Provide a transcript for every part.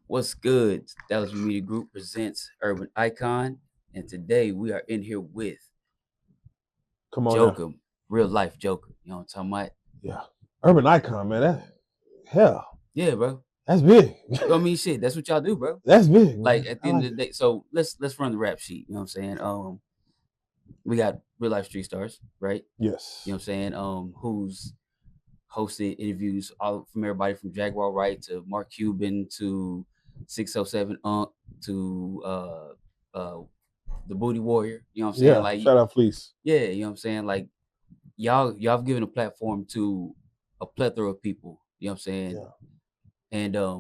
What's good? Dallas Media Group presents Urban Icon, and today we are in here with Come on now. Joker, real life Joker. You know what I'm talking about? Yeah. Urban Icon, man. Hell, Yeah, bro. that's big. I mean, shit, that's what y'all do, bro. That's big, man. Like at the I end like of the day, so let's run the rap sheet. You know what I'm saying? We got real life street stars, right? Yes. You know what I'm saying? Who's hosted interviews all from everybody from Jaguar Wright to Mark Cuban to 607 Unk to the Booty Warrior. You know what I'm saying? Yeah. Like, Shout out Fleece. yeah, you know what I'm saying? Like, y'all have given a platform to a plethora of people. You know what I'm saying? Yeah. And I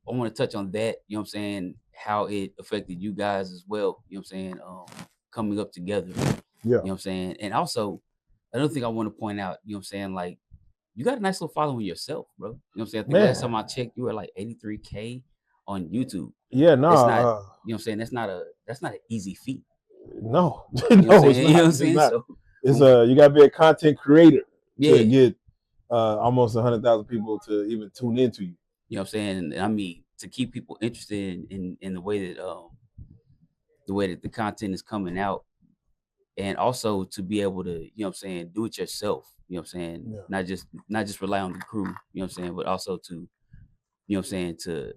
want to touch on that. You know what I'm saying? How it affected you guys as well. You know what I'm saying? Coming up together. Yeah. You know what I'm saying? And also, another thing I want to point out. You know what I'm saying? Like, you got a nice little following yourself, bro. You know what I'm saying? I think Man. last time I checked, you were like 83K on YouTube. Yeah, no. It's not, you know what I'm saying? That's not an easy feat. No. You know what I'm No, saying? it's You know what I'm not. saying? It's not. So, It's you gotta be a content creator yeah. to get almost 100,000 people to even tune into you. You know what I'm saying? And I mean, to keep people interested in the way that the content is coming out, and also to be able to, you know what I'm saying, do it yourself. You know what I'm saying? Yeah. Not just rely on the crew. You know what I'm saying? But also to, you know what I'm saying, to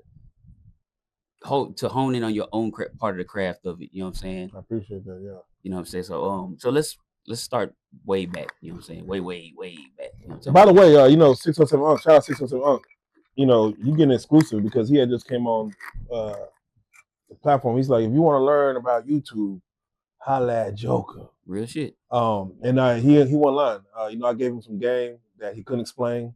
hone in on your own part of the craft of it. You know what I'm saying? I appreciate that. Yeah. You know what I'm saying? So let's start way back. You know what I'm saying? Way back. You know what I'm saying? By the way, 607 Unk, shout out 607 Unk. You know, you getting exclusive because he had just came on the platform. He's like, if you want to learn about YouTube, holla at Joker. Real shit. And he won line. I gave him some game that he couldn't explain,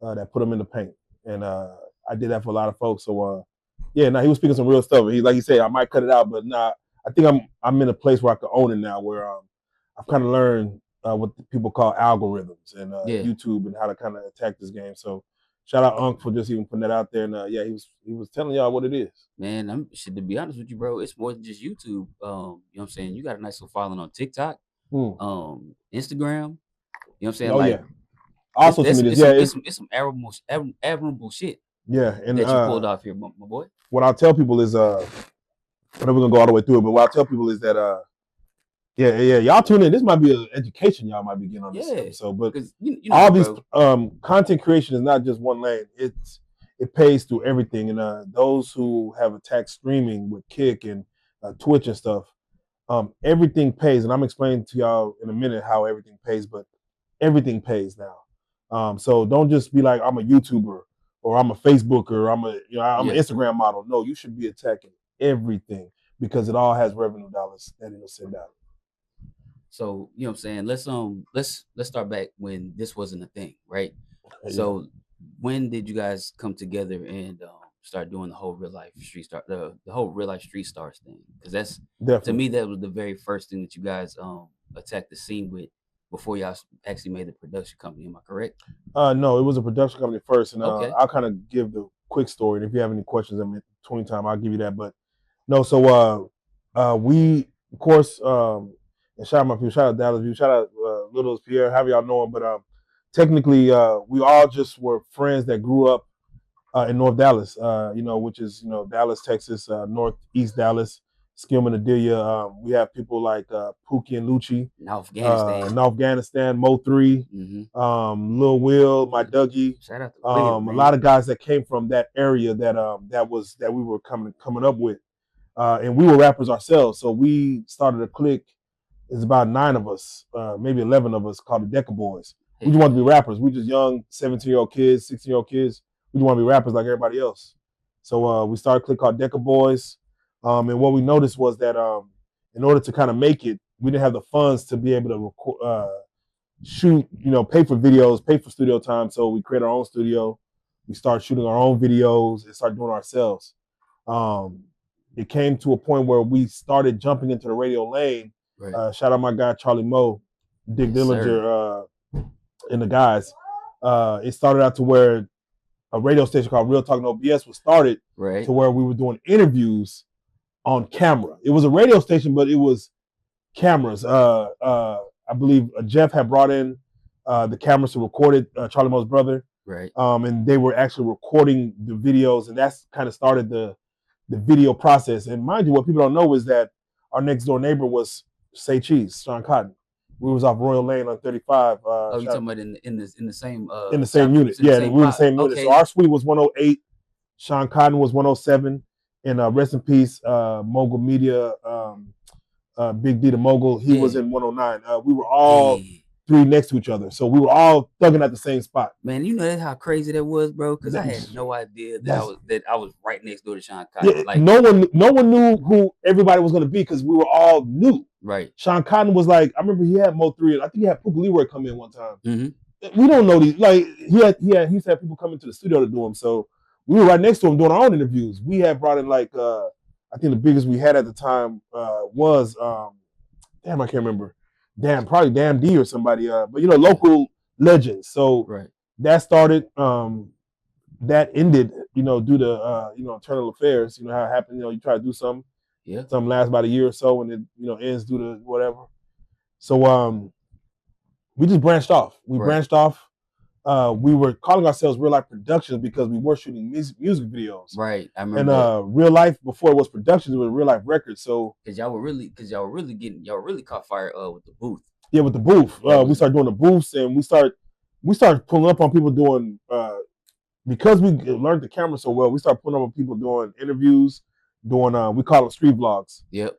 that put him in the paint, and I did that for a lot of folks. So he was speaking some real stuff. He, like he said, I might cut it out, but nah, I think I'm in a place where I can own it now, where I've kind of learned what people call algorithms and YouTube and how to kind of attack this game. So shout out Unc for just even putting that out there. And he was telling y'all what it is. Man, to be honest with you, bro, it's more than just YouTube. You know what I'm saying? You got a nice little following on TikTok, Instagram. You know what I'm saying? Oh, like, also it's some admirable shit. Yeah, and that you pulled off here, my boy. What I'll tell people is, I know we're gonna go all the way through it, but what I'll tell people is that, y'all tune in. This might be an education y'all might be getting on this episode, but all these content creation is not just one lane. It pays through everything, and those who have attacked streaming with Kick and Twitch and stuff, everything pays, and I'm explaining to y'all in a minute how everything pays, but everything pays now. So don't just be like, I'm a YouTuber or I'm a Facebooker, I'm an Instagram model. No, you should be attacking everything because it all has revenue dollars that it'll send out. So, you know what I'm saying? Let's start back when this wasn't a thing, right? Yeah. So when did you guys come together and start doing the whole real life street star, the whole real life street stars thing? Because that's to me, that was the very first thing that you guys attacked the scene with before y'all actually made the production company. Am I correct? No, it was a production company first, and I'll kind of give the quick story. And if you have any questions, I mean, 20 time, I'll give you that. But no, so we, of course, and shout out my people, shout out Dallas View, shout out Little's Pierre, however y'all know him. But technically, we all just were friends that grew up in North Dallas, which is Dallas, Texas, Northeast Dallas. Skillman, Adelia. We have people like Pookie and Lucci, North Afghanistan, Mo3, Lil Will, my Dougie. Shout out to Will, a lot of guys that came from that area that we were coming up with, and we were rappers ourselves. So we started a clique. It's about 9 of us, maybe 11 of us, called the Deca Boys. We just want to be rappers. We just young 17-year-old kids, 16-year-old kids. We just want to be rappers like everybody else. So we started a clique called Deca Boys. And what we noticed was that in order to kind of make it, we didn't have the funds to be able to record, shoot, pay for videos, pay for studio time. So we created our own studio. We started shooting our own videos and started doing it ourselves. It came to a point where we started jumping into the radio lane. Right. Shout out my guy, Charlie Moe, Dick Dillinger, and the guys. It started out to where a radio station called Real Talk No BS was started, right, to where we were doing interviews on camera. It was a radio station, but it was cameras. I believe Jeff had brought in the cameras to record it, Charlie Moe's brother. Right. And they were actually recording the videos, and that's kind of started the video process. And mind you, what people don't know is that our next door neighbor was Say Cheese, Sean Cotton. We was off Royal Lane on 35. Oh, you talking about in the same In the same shop? unit. It's in the Yeah, we same were in the block. same unit. So Okay. our suite was 108. Sean Cotton was 107. And rest in peace, Mogul Media, Big D the Mogul. He was Yeah. in 109. We were all Yeah. three next to each other. So we were all thugging at the same spot. Man, you know that's how crazy that was, bro. Because I had That's no idea that I was right next door to Sean yeah, Cotton. Like, no one knew who everybody was going to be because we were all new. right. Sean Cotton was like, I remember he had Mo3. I think he had Puka Leroy come in one time. Mm-hmm. We don't know these. Like he used to have people come into the studio to do them. So we were right next to him doing our own interviews. We had brought in like I think the biggest we had at the time was damn, I can't remember. Damn, probably Damn D or somebody. But local legends. So Right. that started. That ended, due to internal affairs. You know how it happened. You try to do something. Yeah. Something lasts about a year or so, and it ends due to whatever. So we just branched off. We Right. branched off. We were calling ourselves Reallyfe Productions because we were shooting music videos. Right. I And remember that. Reallyfe, before it was Productions, it was Reallyfe Records. So Because y'all were really caught fire with the booth. yeah, with the booth, That we was started doing the booths, and we started pulling up on people doing because we learned the camera so well. We started pulling up on people doing interviews, doing we call them street vlogs. Yep.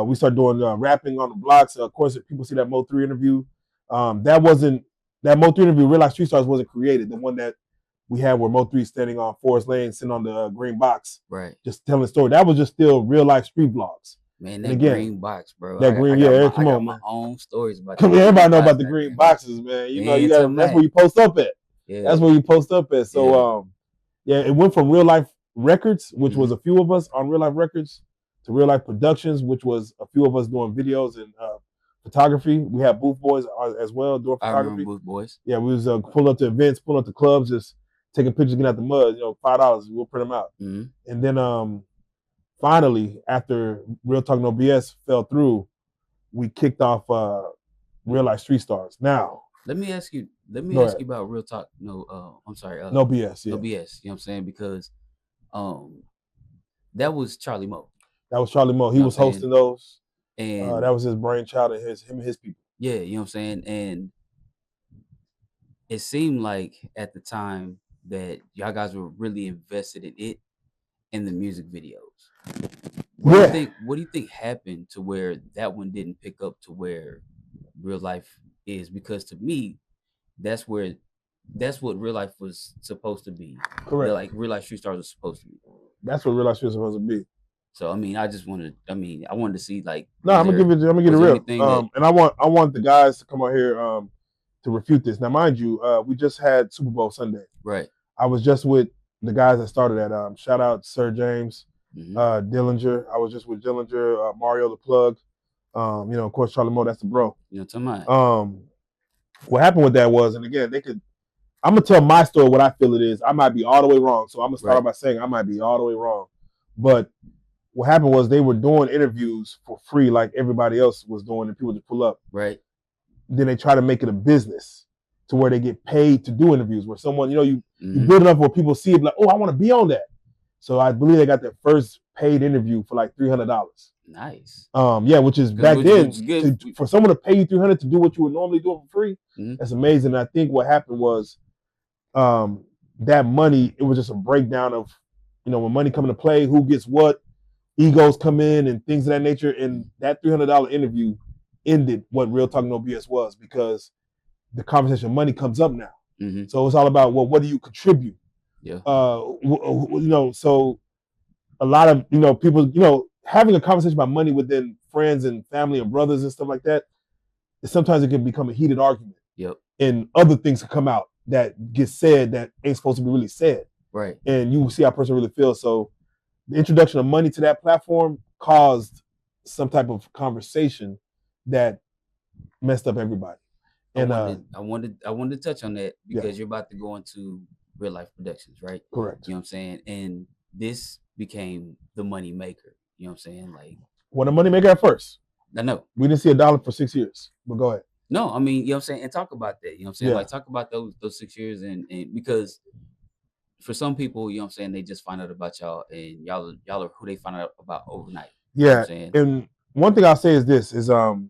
We started doing rapping on the blocks. Of course, if people see that Mo3 interview, that Mo3 interview. Real Life Street Stars wasn't created. The one that we had where Mo3 standing on Forest Lane, sitting on the green box, Right. just telling the story. That was just still real life street vlogs. Man, And that again, green box, bro. that green, yeah, come I got on, my man. own stories about Come that. on, everybody know box, about the green boxes, man. You ain't got talking that's about- where you post up at. Yeah. That's where you post up at. So yeah, it went from Reallyfe Records, which was a few of us on Reallyfe Records, to Reallyfe Productions, which was a few of us doing videos and photography. We had Booth Boys as well doing I photography. remember Booth Boys. Yeah, we was pulling up to events, pulling up to clubs, just taking pictures, getting out the mud. $5, we'll print them out. Mm-hmm. And then finally, after Real Talk No BS fell through, we kicked off Reallyfe Street Stars. Now, let me ask you ahead. about Real Talk. No, I'm sorry. No BS. Yeah. No BS. You know what I'm saying? Because that was Charlie Mo. That was Charlie Mo. He was hosting those. And that was his brainchild and him and his people. Yeah, you know what I'm saying? And it seemed like at the time that y'all guys were really invested in it and the music videos. What do you think happened to where that one didn't pick up to where Reallyfe is? Because to me, that's what Reallyfe was supposed to be. Correct. Like Reallyfe Street Stars was supposed to be. That's what Reallyfe was supposed to be. So I mean, I wanted to see like. No, I'm gonna give it real. And I want the guys to come out here to refute this. Now, mind you, we just had Super Bowl Sunday. Right. I was just with the guys that started that. Shout out Sir James, Dillinger. I was just with Dillinger, Mario the Plug. Of course, Charlie Mo. That's the bro. What happened with that was, and again, I'm gonna tell my story what I feel it is. I might be all the way wrong, so I'm gonna start by saying I might be all the way wrong, but what happened was they were doing interviews for free like everybody else was doing, and people just pull up. Right. Then they try to make it a business to where they get paid to do interviews, where someone, you build it up where people see it like, oh, I want to be on that. So I believe they got their first paid interview for like $300. Nice. Yeah, which is back then for someone to pay you $300 to do what you would normally do for free. That's amazing. And I think what happened was that money, it was just a breakdown of, when money come into play, who gets what, egos come in and things of that nature. And that $300 interview ended what Real Talk No BS was, because the conversation of money comes up now. So it's all about, well, what do you contribute? Yeah. So a lot of, people, having a conversation about money within friends and family and brothers and stuff like that, sometimes it can become a heated argument. Yep. And other things can come out that get said that ain't supposed to be really said. Right. And you will see how a person really feels. So the introduction of money to that platform caused some type of conversation that messed up everybody. And I wanted to touch on that because you're about to go into Reallyfe Productions, right? Correct. You know what I'm saying? And this became the money maker. You know what I'm saying? Like, well, the money maker at first. I know we didn't see $1 for 6 years, but go ahead. No, I mean, you know what I'm saying, and talk about that. You know what I'm saying, Yeah, like talk about those 6 years, and because for some people, you know what I'm saying, they just find out about y'all, and y'all are who they find out about overnight. You know what I'm yeah. saying? And one thing I'll say is this: is the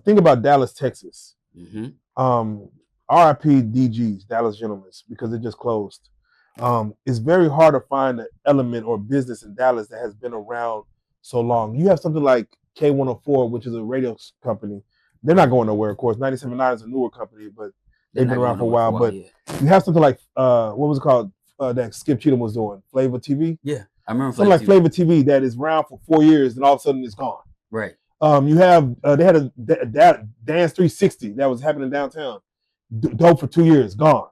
thing about Dallas, Texas. Mm-hmm. Um, RIP DGs, Dallas Gentlemen, because it just closed. It's very hard to find an element or business in Dallas that has been around so long. You have something like K104, which is a radio company. They're not going nowhere, of course. 97.9 is a newer company, but They're they've been not around going for a nowhere while. for a while. But Yeah, you have something like what was it called that Skip Cheatham was doing? Flavor TV. yeah. I remember Something Flavor like TV. Flavor TV that is around for 4 years, and all of a sudden it's gone. Right. You have they had a Dance 360 that was happening downtown, dope for 2 years, gone.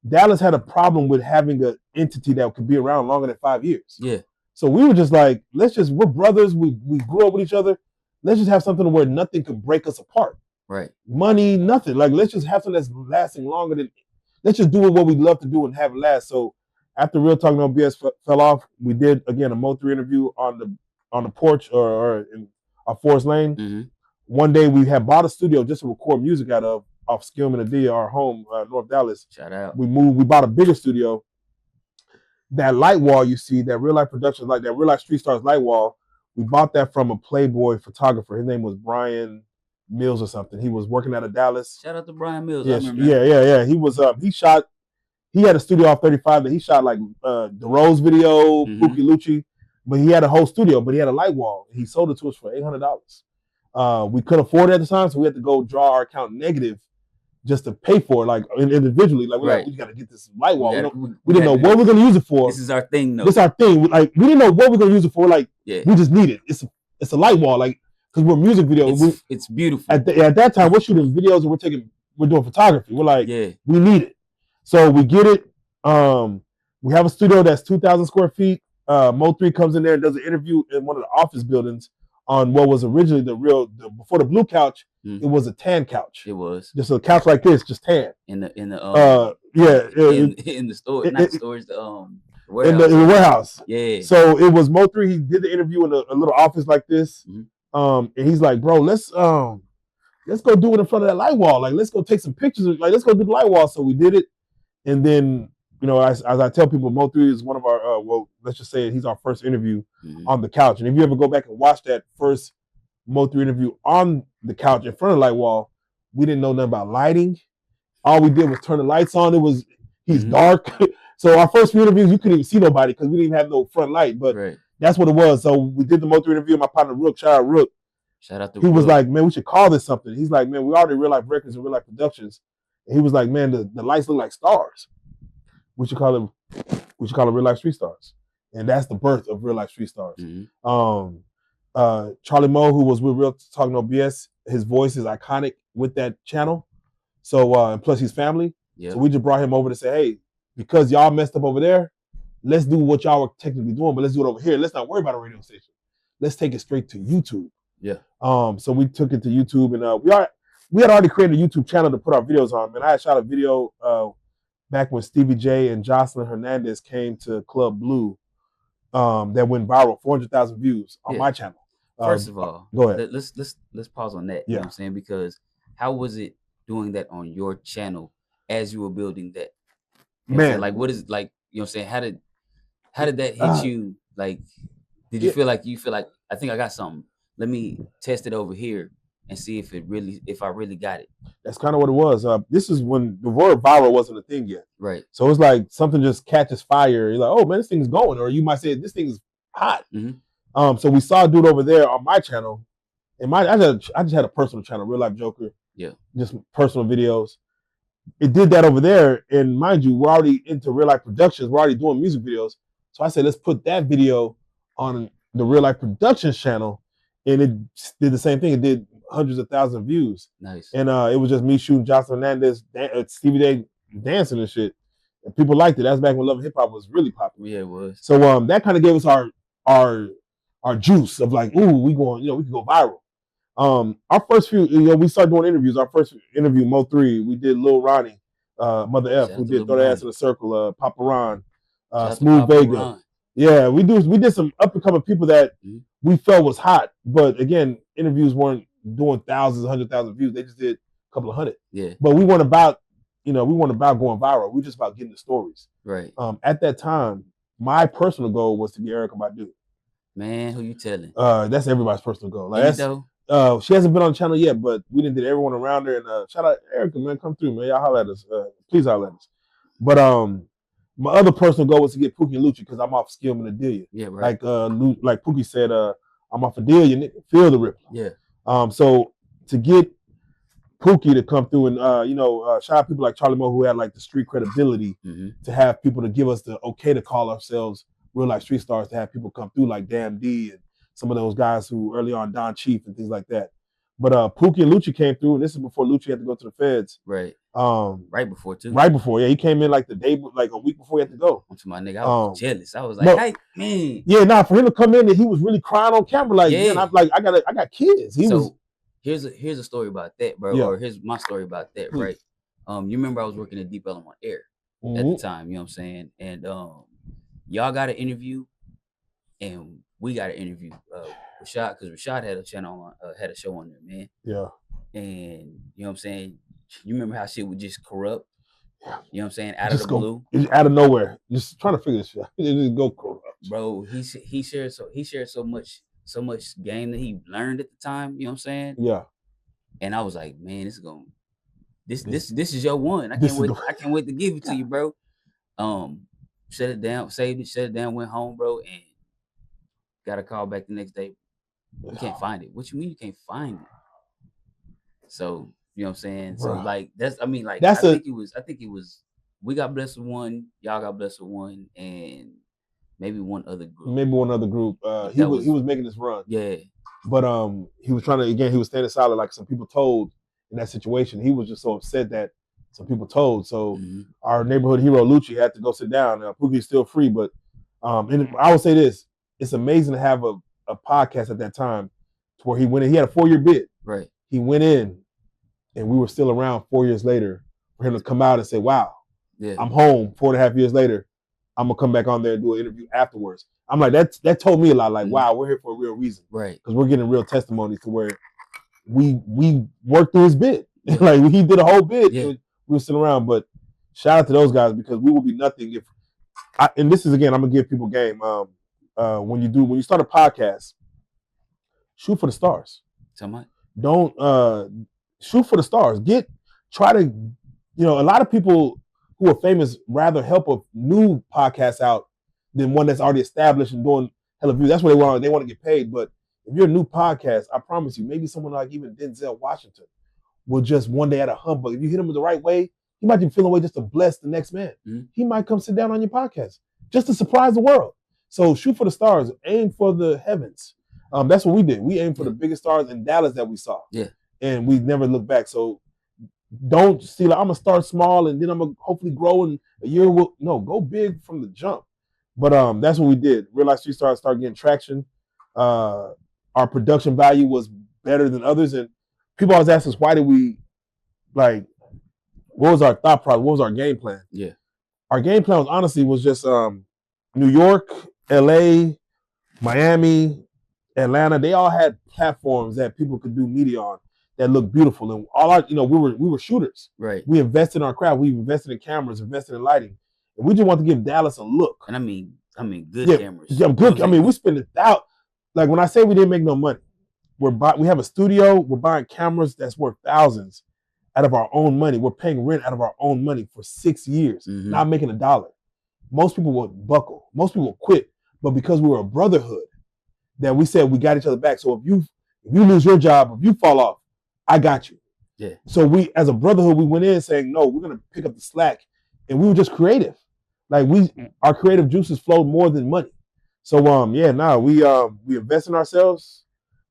Dallas had a problem with having an entity that could be around longer than 5 years. Yeah. So we were just like, we're brothers. We grew up with each other. Let's just have something where nothing could break us apart. Right. Money, nothing. Like, let's just have something that's lasting longer than. Let's just do what we love to do and have it last. So after Real Talk No BS fell off, we did again a Mo3 interview on the porch or in Forest Lane. Mm-hmm. One day we had bought a studio just to record music out of off Skillman and D, our home, North Dallas. Shout out. We bought a bigger studio. That light wall you see, that Real Life Productions, like that Real Life Street Stars light wall, we bought that from a Playboy photographer. His name was Brian Mills or something. He was working out of Dallas. Shout out to Brian Mills. Yeah, I remember that. yeah. He was he had a studio off 35 that he shot like the Rose video, Pookie Lucci, but he had a whole studio, but he had a light wall. He sold it to us for $800. We couldn't afford it at the time, so we had to go draw our account negative just to pay for it, like individually. Like, Right. we got to get this light wall. We had didn't know what we're going to use it for. This is our thing, though. This is our thing. Like, we didn't know what we're going to use it for. Like, Yeah. we just need it. It's a light wall, like, because we're music videos. It's beautiful. At that time, we're shooting videos and we're doing photography. We're like, Yeah. we need it. So we get it. We have a studio that's 2,000 square feet. Mo3 comes in there and does an interview in one of the office buildings on what was originally before the blue couch. It was a tan couch. It was just a couch like this, just tan. In the in the store, not the stores, the warehouse. In the warehouse. Yeah. So it was Mo3. He did the interview in a little office like this. And he's like, bro, let's go do it in front of that light wall. Like, let's go take some pictures. Like, let's go do the light wall. So we did it. And then, as I tell people, Mo3 is one of our, let's just say he's our first interview on the couch. And if you ever go back and watch that first Mo3 interview on the couch in front of the light wall, we didn't know nothing about lighting. All we did was turn the lights on. He's dark. So our first few interviews, you couldn't even see nobody because we didn't even have no front light. But that's what it was. So we did the Mo3 interview. My partner Rook, shout out Rook. Shout out to He was like, man, we should call this something. He's like, man, we already Real Life Records and Real Life Productions. And he was like, man, the lights look like stars. We should call it Real Life Street Stars. And that's the birth of Real Life Street Stars. Charlie Moe, who was with Real Talk No BS, his voice is iconic with that channel. So and plus he's family. So we just brought him over to say, hey, because y'all messed up over there, let's do what y'all were technically doing, but let's do it over here. Let's not worry about a radio station. Let's take it straight to YouTube. Yeah. So we took it to YouTube, and we had already created a YouTube channel to put our videos on. Man, I had shot a video back when Stevie J and Jocelyn Hernandez came to Club Blue that went viral, 400,000 views on my channel. First of all, go ahead. Let's pause on that. You know what I'm saying? Because how was it doing that on your channel as you were building that? You know, man, like, what is, like, you know what I'm saying? How did that hit you? Like, did you feel like I think I got something? Let me test it over here and see if I really got it. That's kind of what it was. This is when the word viral wasn't a thing yet. Right. So it's like something just catches fire. You're like, oh man, this thing is going. Or you might say this thing is hot. So we saw a dude over there on my channel. And I just had a personal channel, Real Life Joker. Yeah. Just personal videos. It did that over there. And mind you, we're already into Real Life Productions. We're already doing music videos. So I said, let's put that video on the Real Life Productions channel. And it did the same thing. It did hundreds of thousands of views. Nice. And it was just me shooting Jocelyn Hernandez, Stevie J dancing and shit. And people liked it. That's back when Love and Hip Hop was really popular. Yeah, it was. So that kind of gave us our juice of like, ooh, we going, we can go viral. Our first few, we started doing interviews. Our first interview, Mo3, we did Lil Ronnie, Mother F, who did Throw That Ass in a Circle, Papa Ron, Smooth Vega. Yeah, we did some up and coming people that we felt was hot, but again, interviews weren't doing thousands, 100,000 views. They just did couple of hundred. Yeah. But we weren't about, we weren't about going viral. We were just about getting the stories. Right. At that time, my personal goal was to get Erykah Badu. Man, who you telling? That's everybody's personal goal. Like she hasn't been on the channel yet, but we did everyone around her. And shout out Erykah, man, come through, man. Y'all holler at us. Please holler at us. But my other personal goal was to get Pookie and Lucci because I'm off Skillman and Delia. Yeah, right. Like Pookie said, I'm off of Delia, nigga. Feel the rip. Yeah. So to get Pookie to come through and shout out people like Charlie Moe who had like the street credibility to have people to give us the okay to call ourselves real life street stars, to have people come through like Damn D and some of those guys who early on Don Chief and things like that. But Pookie and Lucci came through, and this is before Lucci had to go to the feds. Right. Right before too. Right before, yeah. He came in like a week before he had to go. To my nigga, I was jealous. I was like, hey, man. Yeah, for him to come in and he was really crying on camera, like, man, I'm like, I got kids. Here's a story about that, bro. Yeah. Or here's my story about that, right? You remember I was working at Deep Ellum on Air at the time, you know what I'm saying? And y'all got an interview, and we got an interview. Rashad, because Rashad had a channel on, had a show on there, man. Yeah. And you know what I'm saying? You remember how shit would just corrupt? Yeah. You know what I'm saying? Out of the blue. Out of nowhere. Just trying to figure this shit out. It just go corrupt. Bro, he shared so much game that he learned at the time, you know what I'm saying? Yeah. And I was like, man, this is your one. I can't wait to give it to you, bro. Shut it down, saved it, shut it down, went home, bro, and got a call back the next day. You can't find it. What you mean you can't find it? So, you know what I'm saying? So like I think it was we got blessed with one, y'all got blessed with one, and maybe one other group. He was making this run. Yeah. But he was he was standing silent like some people told in that situation. He was just so upset that some people told. So our neighborhood hero Lucci had to go sit down. Pookie's still free, but and I would say this: it's amazing to have a podcast at that time to where he went in. He had a 4-year bid. Right. He went in, and we were still around 4 years later for him to come out and say, "Wow, I'm home 4.5 years later. I'm gonna come back on there and do an interview afterwards." I'm like, that told me a lot. Like, wow, we're here for a real reason, right? Because we're getting real testimonies to where we worked through his bid. Like he did a whole bid. Yeah. We were sitting around, but shout out to those guys because we would be nothing if. And this is again, I'm gonna give people game. When you start a podcast, shoot for the stars. Don't shoot for the stars. Try to, a lot of people who are famous rather help a new podcast out than one that's already established and doing hella views. That's what they want. They want to get paid. But if you're a new podcast, I promise you, maybe someone like even Denzel Washington will just one day at a humbug. If you hit him the right way, he might be feeling a way just to bless the next man. Mm-hmm. He might come sit down on your podcast just to surprise the world. So shoot for the stars. Aim for the heavens. That's what we did. We aimed for the biggest stars in Dallas that we saw. Yeah. And we never looked back. So don't see like I'm gonna start small and then I'm gonna hopefully grow in a year. No, go big from the jump. But that's what we did. Real Life Street Stars started getting traction. Our production value was better than others, and people always ask us why did we what was our thought process? What was our game plan? Yeah, our game plan was just New York, LA, Miami, Atlanta. They all had platforms that people could do media on that looked beautiful, and all our we were shooters. Right. We invested in our craft. We invested in cameras, invested in lighting. And we just want to give Dallas a look. And I mean good cameras. Yeah, good. I mean, we spend it out. Like when I say we didn't make no money, we have a studio. We're buying cameras that's worth thousands out of our own money. We're paying rent out of our own money for 6 years, not making a dollar. Most people would buckle. Most people would quit. But because we were a brotherhood, that we said we got each other back. So if you lose your job, if you fall off, I got you. Yeah. So we, as a brotherhood, we went in saying, no, we're gonna pick up the slack, and we were just creative. Like our creative juices flowed more than money. So we invest in ourselves.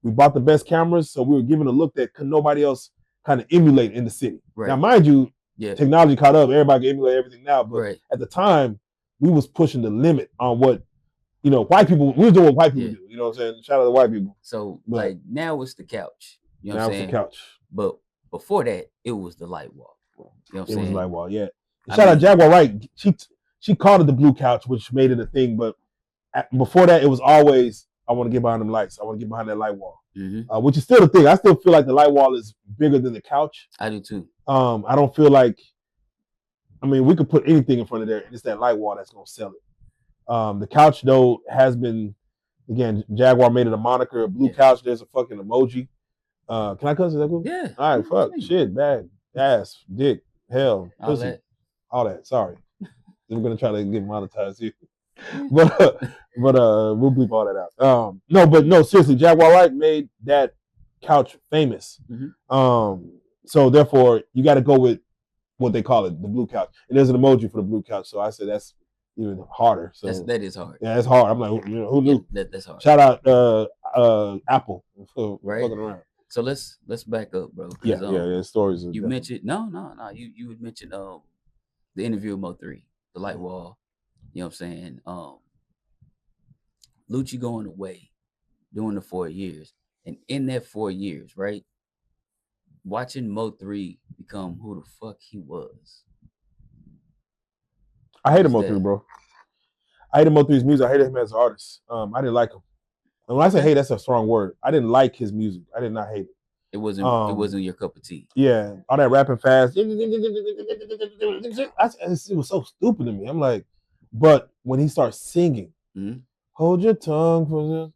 We bought the best cameras, so we were given a look that nobody else kind of emulate in the city. Right. Now, mind you, technology caught up. Everybody can emulate everything now, but at the time, we was pushing the limit on what white people. We was doing what white people do. You know what I'm saying? Shout out to white people. So now it's the couch. You know what I'm saying? Now it's the couch. But before that, it was the light wall. You know what I'm saying? It was the light wall. Yeah. Shout out Jaguar Wright. She called it the blue couch, which made it a thing. But before that, it was always, I want to get behind them lights. I want to get behind that light wall. which is still the thing. I still feel like the light wall is bigger than the couch. I do too. I don't feel like, I mean, we could put anything in front of there, and it's that light wall that's gonna sell it. The couch though has been, again, Jaguar made it a moniker. A blue couch. There's a fucking emoji. Can I cuss? Is that cool? Yeah. All right. Fuck. Shit. Bad. Ass. Dick. Hell. Pussy. All that. Sorry. We're gonna try to get monetized here. But we'll bleep all that out. No, seriously, Jaguar Wright made that couch famous. So therefore, you got to go with what they call it, the blue couch. And there's an emoji for the blue couch. So I said that's even harder. So that is hard. Yeah, that's hard. I'm like, who knew? That's hard. Shout out Apple for fucking around. So let's back up, bro. Yeah. Stories. You mentioned You would mention the interview with Mo3, the light wall. You know what I'm saying? Lucci going away, doing the 4 years, and in that 4 years, right? Watching Mo3 become who the fuck he was. I hated Mo3, bro. I hated Mo3's music. I hated him as an artist. I didn't like him. And when I say hate, that's a strong word. I didn't like his music. I did not hate it. It wasn't your cup of tea. Yeah, all that rapping fast. It was so stupid to me. I'm like, but when he starts singing, hold your tongue for this,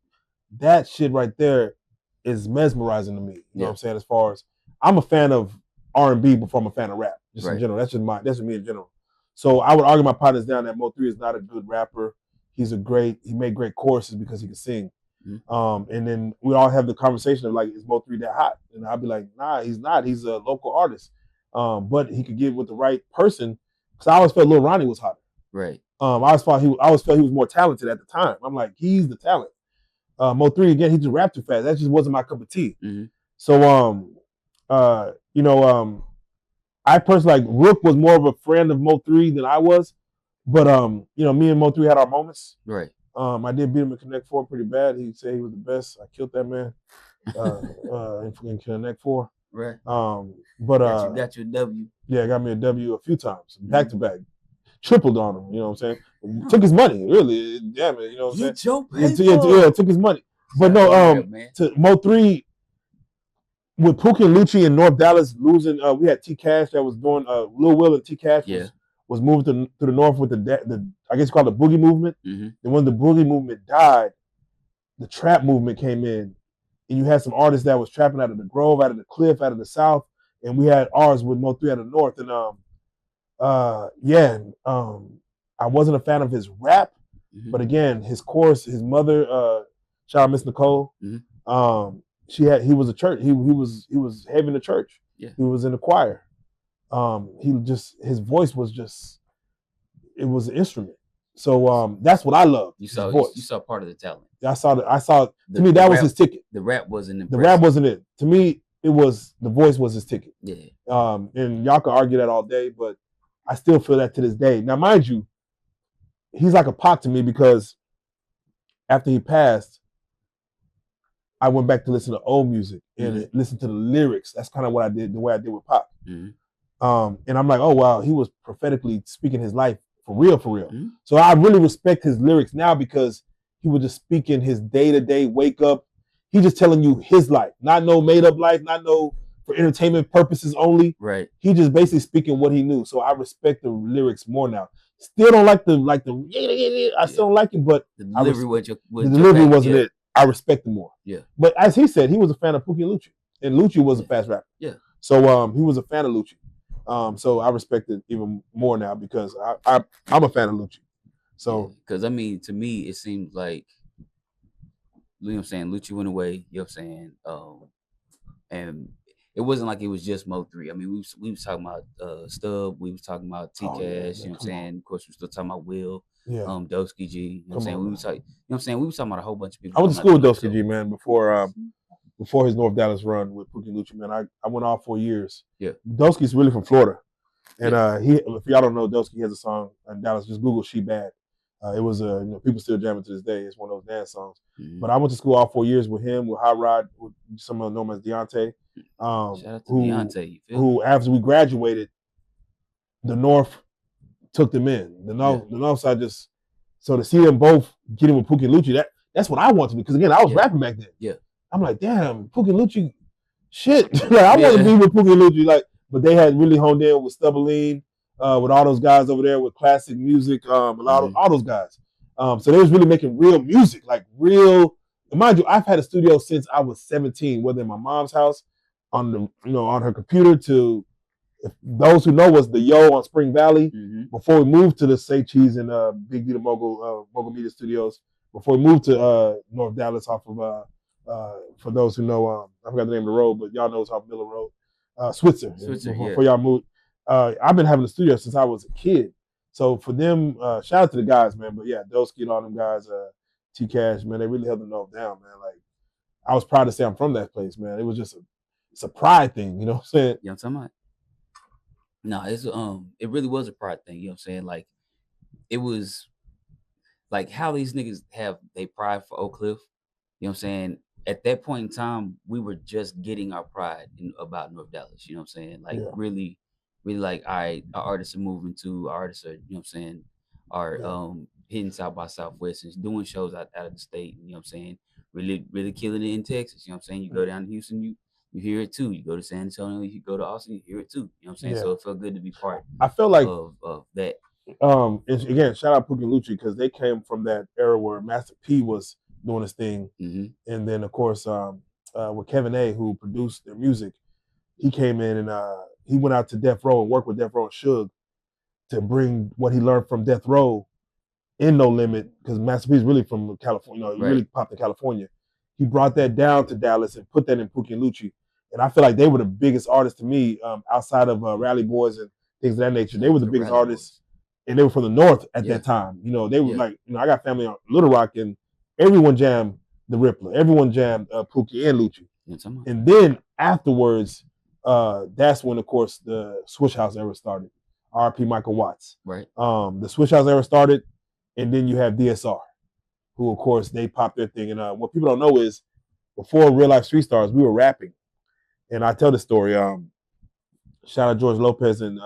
that shit right there is mesmerizing to me. You know what I'm saying? As far as I'm a fan of R&B before I'm a fan of rap, just in general. That's just me in general. So I would argue my partners down that Mo3 is not a good rapper. He made great choruses because he could sing. And then we all have the conversation of like, is Mo3 that hot? And I'd be like, nah, he's not. He's a local artist. But he could get with the right person. Because I always felt Lil Ronnie was hotter. Right. I always felt he was more talented at the time. I'm like, he's the talent. Mo3, again, he just rapped too fast. That just wasn't my cup of tea. So I personally, like, Rook was more of a friend of Mo3 than I was. But me and Mo3 had our moments. Right. I did beat him in Connect 4 pretty bad. He said he was the best. I killed that man in Connect 4. Right. But got you a W. Yeah, got me a W a few times, back to back, tripled on him. You know what I'm saying? Took his money, really. Damn it, you know what I'm saying? Yeah, took his money. But no, to Mo3 with Pookie and Lucci in North Dallas losing. We had T Cash that was doing Lil Will and T Cash was moving to the north with the I guess called the boogie movement. And when the boogie movement died, the trap movement came in, and you had some artists that was trapping out of the Grove, out of the Cliff, out of the South, and we had ours with Mo3 out of the North. And I wasn't a fan of his rap, but again, his chorus, his mother, shout out Miss Nicole. He was a church. He was heavy in the church. Yeah. He was in the choir. His voice was just, it was an instrument. So that's what I love. You saw part of the talent. I saw to me that was his ticket. The rap wasn't impressive. The rap wasn't it. To me, it was the voice was his ticket. Yeah. And y'all can argue that all day, but I still feel that to this day. Now, mind you, he's like a Pac to me because after he passed, I went back to listen to old music and listen to the lyrics. That's kind of what I did, the way I did with Pac. And I'm like, oh wow, he was prophetically speaking his life for real. So I really respect his lyrics now because he was just speaking his day-to-day wake up. He just telling you his life, not no made-up life, not no for entertainment purposes only. Right. He just basically speaking what he knew. So I respect the lyrics more now. Still don't like the I still don't like it, but the delivery the delivery wasn't it. I respect him more. Yeah. But as he said, he was a fan of Pookie and Lucci. And Lucci was a fast rapper. Yeah. So he was a fan of Lucci. So I respect it even more now because I'm a fan of Lucci. So because I mean, to me, it seems like, you know what I'm saying, Lucci went away, you know what I'm saying, and it wasn't like it was just Mo3. I mean, we was talking about Stub, we was talking about T Cash, you know what I'm saying. Of course, we still talking about Will, Dosky G, you know what I'm saying. We was talking, you know what I'm saying. We was talking about a whole bunch of people. I went to school with Dosky G, man, before his North Dallas run with Pookie and Lucci, man. I went all 4 years. Yeah. Dosky's really from Florida. And if y'all don't know, Dosky has a song in Dallas. Just Google "She Bad." It was people still jamming to this day. It's one of those dance songs. But I went to school all 4 years with him, with Hot Rod, with someone known as Deontay. Shout out to Deontay. Who after we graduated, the North took them in. The North side just, so to see them both getting with Pookie and Lucci, that's what I want to do. Because again, I was rapping back then. Yeah. I'm like, damn, Pookie and Lucci, shit. Like I want to be with Pookie and Lucci, like, but they had really honed in with Stubberline, with all those guys over there with classic music, all those guys. So they was really making real music, like real. And mind you, I've had a studio since I was 17, whether in my mom's house, on the on her computer, to if those who know was the Yo on Spring Valley. Before we moved to the Say Cheese and Big D the Mogul Media Studios. Before we moved to North Dallas off of for those who know, I forgot the name of the road, but y'all know it's off Miller Road, Switzer. Before y'all moved, I've been having a studio since I was a kid. So for them, shout out to the guys, man. But yeah, Dolsky and all them guys, T Cash, man, they really held the note down, man. Like I was proud to say I'm from that place, man. It was just it's a pride thing, you know what I'm saying? Yeah, I'm talking about. No, it's it really was a pride thing, you know what I'm saying? Like it was like how these niggas have they pride for Oak Cliff, you know what I'm saying? At that point in time, we were just getting our pride about North Dallas, you know what I'm saying? Like really like, all right, our artists are moving to, our artists are, you know what I'm saying, are hitting South by Southwest and doing shows out of the state, you know what I'm saying? Really killing it in Texas, you know what I'm saying? You go down to Houston, you hear it too. You go to San Antonio, you go to Austin, you hear it too. You know what I'm saying? So it felt good to be part I feel like of that. Again, shout out Pookie and Lucci because they came from that era where Master P was doing his thing, and then of course with Kevin A, who produced their music, he came in and he went out to Death Row and worked with Death Row and Suge to bring what he learned from Death Row in No Limit, because Master P is really from California. He really popped in California. He brought that down to Dallas and put that in Pookie and Lucci, and I feel like they were the biggest artists to me outside of Rally Boys and things of that nature. They were the biggest artists. And they were from the North at that time. They were like, I got family on Little Rock, and everyone jammed the Rippler. Everyone jammed Pookie and Lucci. And then afterwards, that's when, of course, the Swish House era started. R.P. Michael Watts. Right. The Swish House era started, and then you have DSR, who, of course, they popped their thing. And what people don't know is, before Reallyfe Street Stars, we were rapping. And I tell the story. Shout out George Lopez and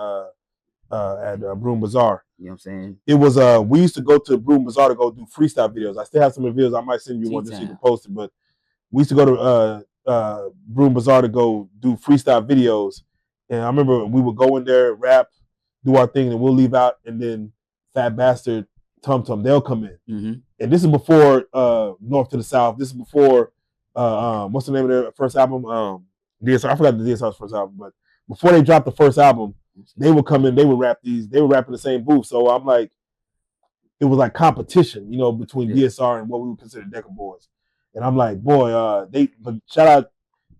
at Broom Bazaar. You know what I'm saying? It was we used to go to Broom Bazaar to go do freestyle videos. I still have some of the videos. I might send you one just so you can post it. But we used to go to Broom Bazaar to go do freestyle videos. And I remember we would go in there, rap, do our thing, and we'll leave out. And then Fat Bastard, Tum Tum, they'll come in. And this is before North to the South. This is before what's the name of their first album? DSR. I forgot the DSR's first album, but before they dropped the first album, they would come in, they would rap these, they would rap in the same booth. So I'm like, it was like competition, between DSR and what we would consider Deca Boys. And I'm like, boy, but shout out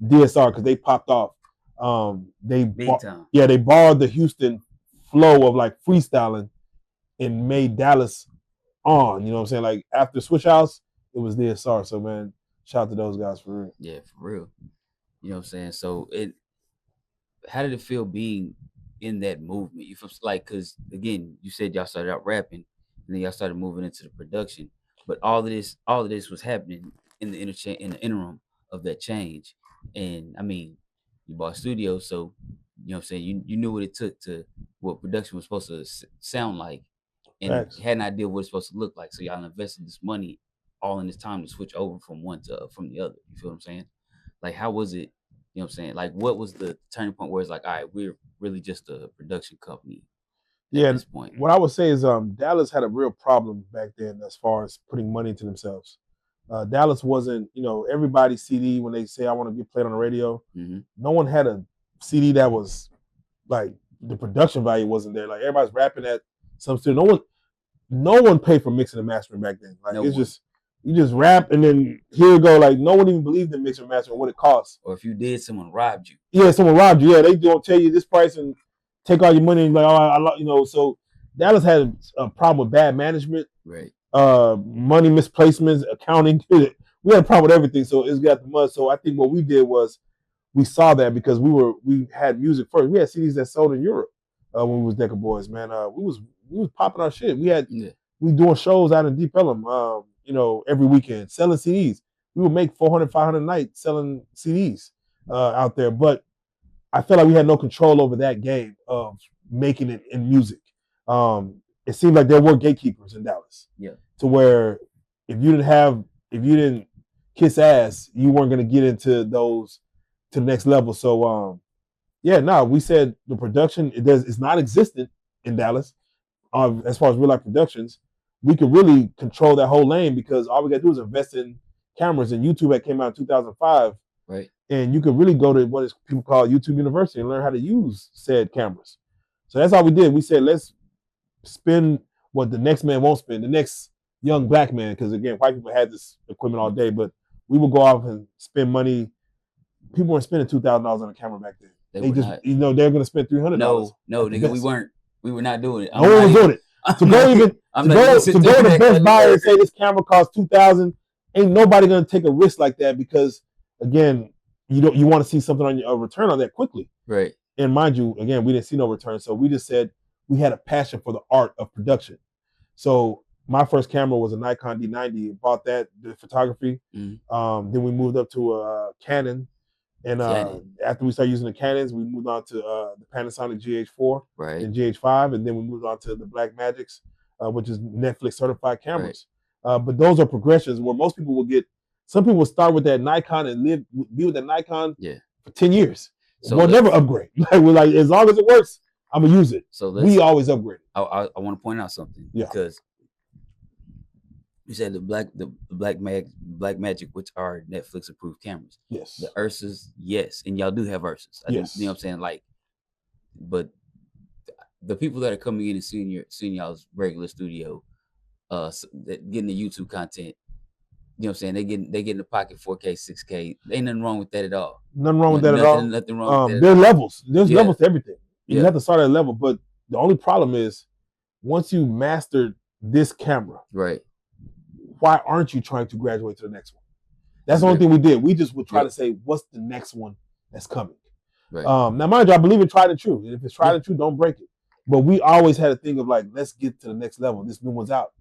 DSR because they popped off. They borrowed the Houston flow of like freestyling and made Dallas on. You know what I'm saying? Like after Switch House, it was DSR. So man, shout out to those guys for real. Yeah, for real. You know what I'm saying? So how did it feel being in that movement? You feel like, because again, you said y'all started out rapping and then y'all started moving into the production, but all of this was happening in the interim of that change. And I mean, you bought a studio, so you know what I'm saying, you knew what it took to what production was supposed to sound like, and had an idea what it's supposed to look like. So y'all invested this money all in this time to switch over from one to from the other. You feel what I'm saying? Like, how was it? You know what I'm saying? Like, what was the turning point where it's like, all right, we're really just a production company at this point? What I would say is Dallas had a real problem back then as far as putting money into themselves. Dallas wasn't, everybody's CD when they say I want to get played on the radio. No one had a CD that was like the production value wasn't there. Like everybody's rapping at some studio. No one paid for mixing and mastering back then. Like just you just rap and then here you go. Like no one even believed in mixing and mastering what it costs. Or if you did, someone robbed you. Yeah, someone robbed you. Yeah, they don't tell you this price and take all your money and like, So Dallas had a problem with bad management, right? Money misplacements, accounting. We had a problem with everything. So it's got the mud. So I think what we did was we saw that because we had music first. We had CDs that sold in Europe when we was Deca Boys, man. We was popping our shit. We doing shows out in Deep Ellum, every weekend, selling CDs. We would make 400, 500 a night selling CDs out there. But I felt like we had no control over that game of making it in music. It seemed like there were gatekeepers in Dallas. Yeah. To where if you didn't kiss ass, you weren't gonna get into those to the next level. So we said the production it's not existent in Dallas. As far as real life productions, we could really control that whole lane because all we gotta do is invest in cameras. And YouTube had came out in 2005, right? and you could really go to what is people call YouTube University and learn how to use said cameras. So that's all we did. We said let's spend what the next man won't spend, the next young black man, because again, white people had this equipment all day, but we would go off and spend money. People weren't spending $2,000 on a camera back then. They just, not. They're going to spend $300. No, nigga, we weren't. We were not doing it. No one was doing it. To go to Best Buy and say this camera costs $2,000, ain't nobody going to take a risk like that because, again, you want to see something on a return on that quickly, right? And mind you, again, we didn't see no return, so we just said we had a passion for the art of production. So my first camera was a Nikon D90. Bought that, did photography. Mm-hmm. Then we moved up to a Canon. And after we started using the Canons, we moved on to the Panasonic GH4 and GH5, and then we moved on to the Blackmagics, which is Netflix certified cameras. Right. But those are progressions where most people will get. Some people will start with that Nikon and be with that Nikon for 10 years. So we'll never upgrade. We're like, as long as it works, I'm gonna use it. So we always upgrade. I want to point out something because you said the Blackmagic, which are Netflix approved cameras. Yes. The Ursas, yes, and y'all do have Ursas. Yes. You know what I'm saying? Like, but the people that are coming in and seeing y'all's regular studio, getting the YouTube content, you know what I'm saying? They get in the pocket 4K, 6K. Ain't nothing wrong with that at all. Nothing wrong with that at all. Nothing wrong with that. There are levels. There's levels to everything. You have to start at a level, but the only problem is once you mastered this camera, right? Why aren't you trying to graduate to the next one? That's the only thing we did. We just would try to say, what's the next one that's coming? Right. Now, mind you, I believe in tried and true. And if it's tried and true, don't break it. But we always had a thing of like, let's get to the next level. This new one's out.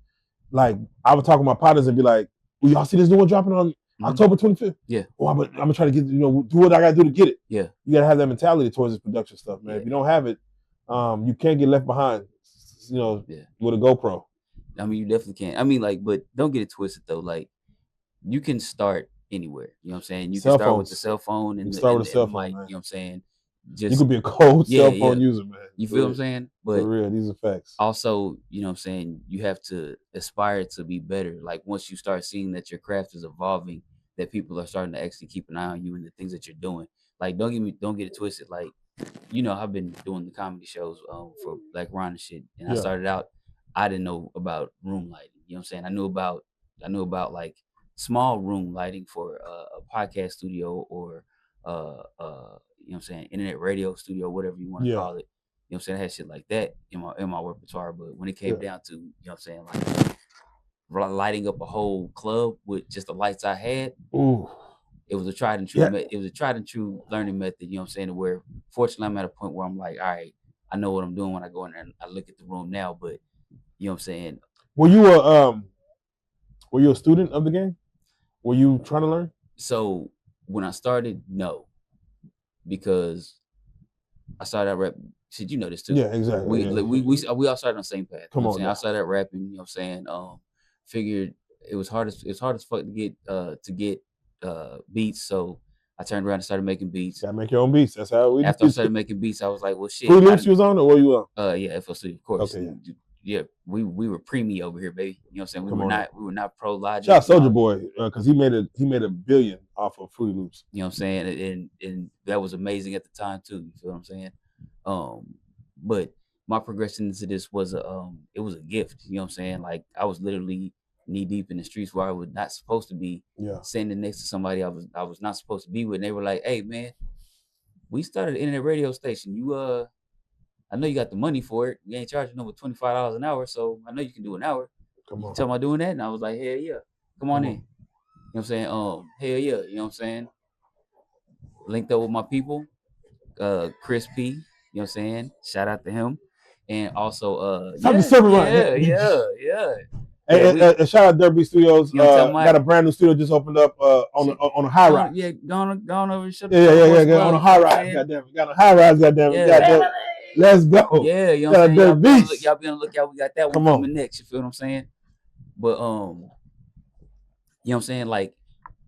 Like, I would talk to my partners and be like, well, y'all see this new one dropping on October 25th? Yeah. Oh, I'm going to try to get, do what I got to do to get it. Yeah. You got to have that mentality towards this production stuff, man. Yeah. If you don't have it, you can't get left behind, with a GoPro. I mean, you definitely can. I mean, like, but don't get it twisted though. Like, you can start anywhere. You know what I'm saying? You can start with the cell phone and start with the cell phone, mic. man. You know what I'm saying? You could be a cold cell phone user, man. You feel what I'm saying? But for real, these are facts. Also, you know what I'm saying? You have to aspire to be better. Like, once you start seeing that your craft is evolving, that people are starting to actually keep an eye on you and the things that you're doing. Like, don't get it twisted. Like, I've been doing the comedy shows for Black Ron and shit, and I started out. I didn't know about room lighting. You know what I'm saying? I knew about like small room lighting for a podcast studio or you know what I'm saying, internet radio studio, whatever you want to call it. You know what I'm saying? I had shit like that in my repertoire. But when it came down to, you know what I'm saying, like lighting up a whole club with just the lights I had, it was a tried and true it was a tried and true learning method, you know what I'm saying, where fortunately I'm at a point where I'm like, all right, I know what I'm doing when I go in there and I look at the room now, but you know what I'm saying? Were you a student of the game? Were you trying to learn? So when I started, no, because I started out rapping. Shit, you know this too. Yeah, exactly. We all started on the same path. Come on, I started out rapping. You know what I'm saying? Figured it was hard as fuck to get beats. So I turned around and started making beats. Gotta make your own beats. That's how we. After I started making beats, I was like, well, shit. Fruity Loops you was on, or were you on? Yeah, FLC, of course. Okay. Yeah, we were pre-me over here, baby. You know what I'm saying? We were not pro Logic. Shout out Soulja Boy, because he made $1 billion off of Fruity Loops. You know what I'm saying? And that was amazing at the time too. You feel what I'm saying? But my progression into this was it was a gift. You know what I'm saying? Like, I was literally knee deep in the streets where I was not supposed to be. Yeah. Standing next to somebody I was not supposed to be with. And they were like, "Hey man, we started an internet radio station. I know you got the money for it. We ain't charging no $25 an hour, so I know you can do an hour. Come on. Tell me about doing that." And I was like, hell yeah. Come on in. You know what I'm saying? Hell yeah. You know what I'm saying? Linked up with my people, Chris P. You know what I'm saying? Shout out to him. And also Hey, shout out Derby Studios. Got a brand new studio just opened up on a high rise. Yeah, gone over and shut Yeah, on a high rise. Goddamn it. Got a high rise, goddamn it. Goddamn. Let's go. Yeah, you know what I'm saying? Y'all be on the lookout. We got that one coming next. You feel what I'm saying? But you know what I'm saying? Like,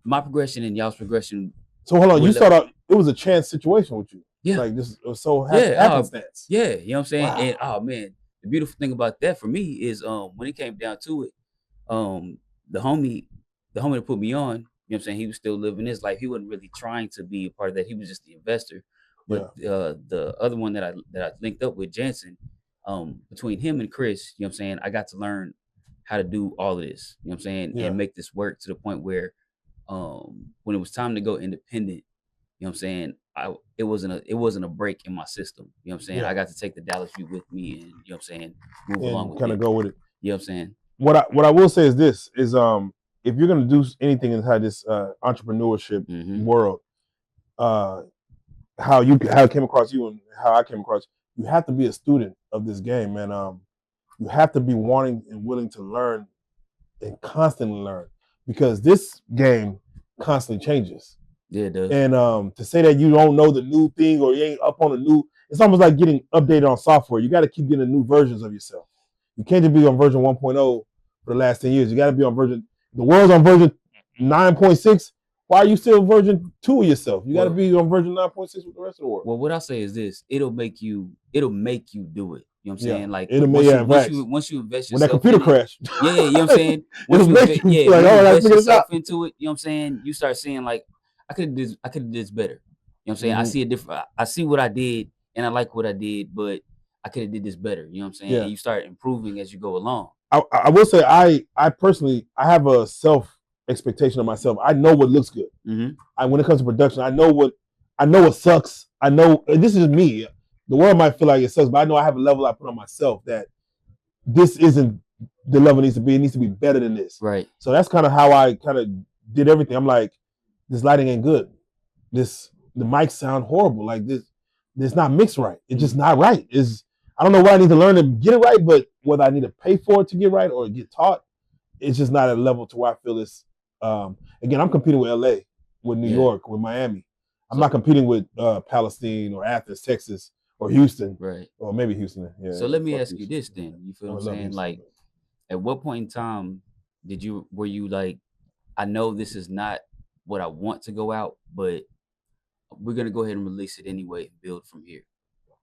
my progression and y'all's progression. So hold on, you would start out. It was a chance situation with you. Yeah. Like this was so Yeah, happenstance. yeah, you know what I'm saying? Wow. And oh man, the beautiful thing about that for me is when it came down to it, um the homie that put me on, you know what I'm saying, he was still living his life. He wasn't really trying to be a part of that. He was just the investor. But the other one that I linked up with, Jansen, between him and Chris, you know what I'm saying, I got to learn how to do all of this, you know what I'm saying, and make this work to the point where when it was time to go independent, you know what I'm saying, it wasn't a break in my system. You know what I'm saying? I got to take the Dallas view with me and, you know what I'm saying, move along with kind of it. go with it. You know what I'm saying? What I will say is this is if you're gonna do anything inside this entrepreneurship world, how it came across you and how I came across, you have to be a student of this game, man. You have to be wanting and willing to learn and constantly learn, because this game constantly changes. Yeah, it does. And to say that you don't know the new thing or you ain't up on the new, it's almost like getting updated on software. You got to keep getting new versions of yourself. You can't just be on version 1.0 for the last 10 years. You got to be on the world's on version 9.6. Why are you still version 2 of yourself? You got to be on version 9.6 with the rest of the world. Well, what I say is this: it'll make you do it. You know what I'm saying? Like once you invest yourself, when that computer crash, yeah, you know what I'm saying. Once you invest yourself into it, you know what I'm saying, you start seeing like, I could have did this better. You know what I'm saying? I see a different. I see what I did, and I like what I did, but I could have did this better. You know what I'm saying? And you start improving as you go along. I will say, I personally, I have a self expectation of myself. I know what looks good. When it comes to production, I know what sucks. I know, and this is me. The world might feel like it sucks, but I know I have a level I put on myself that this isn't the level it needs to be. It needs to be better than this. Right. So that's kind of how I kind of did everything. I'm like, this lighting ain't good. The mics sound horrible. Like this not mixed right. It's just not right. I don't know what I need to learn to get it right, but whether I need to pay for it to get right or get taught, it's just not at a level to where I feel this. Again, I'm competing with LA, with New York, with Miami. I'm not competing with Palestine or Athens, Texas, or Houston. Right. Or maybe Houston. Yeah. So let me ask you this then. You feel what I'm saying? Like, at what point in time were you like, I know this is not what I want to go out, but we're gonna go ahead and release it anyway and build from here,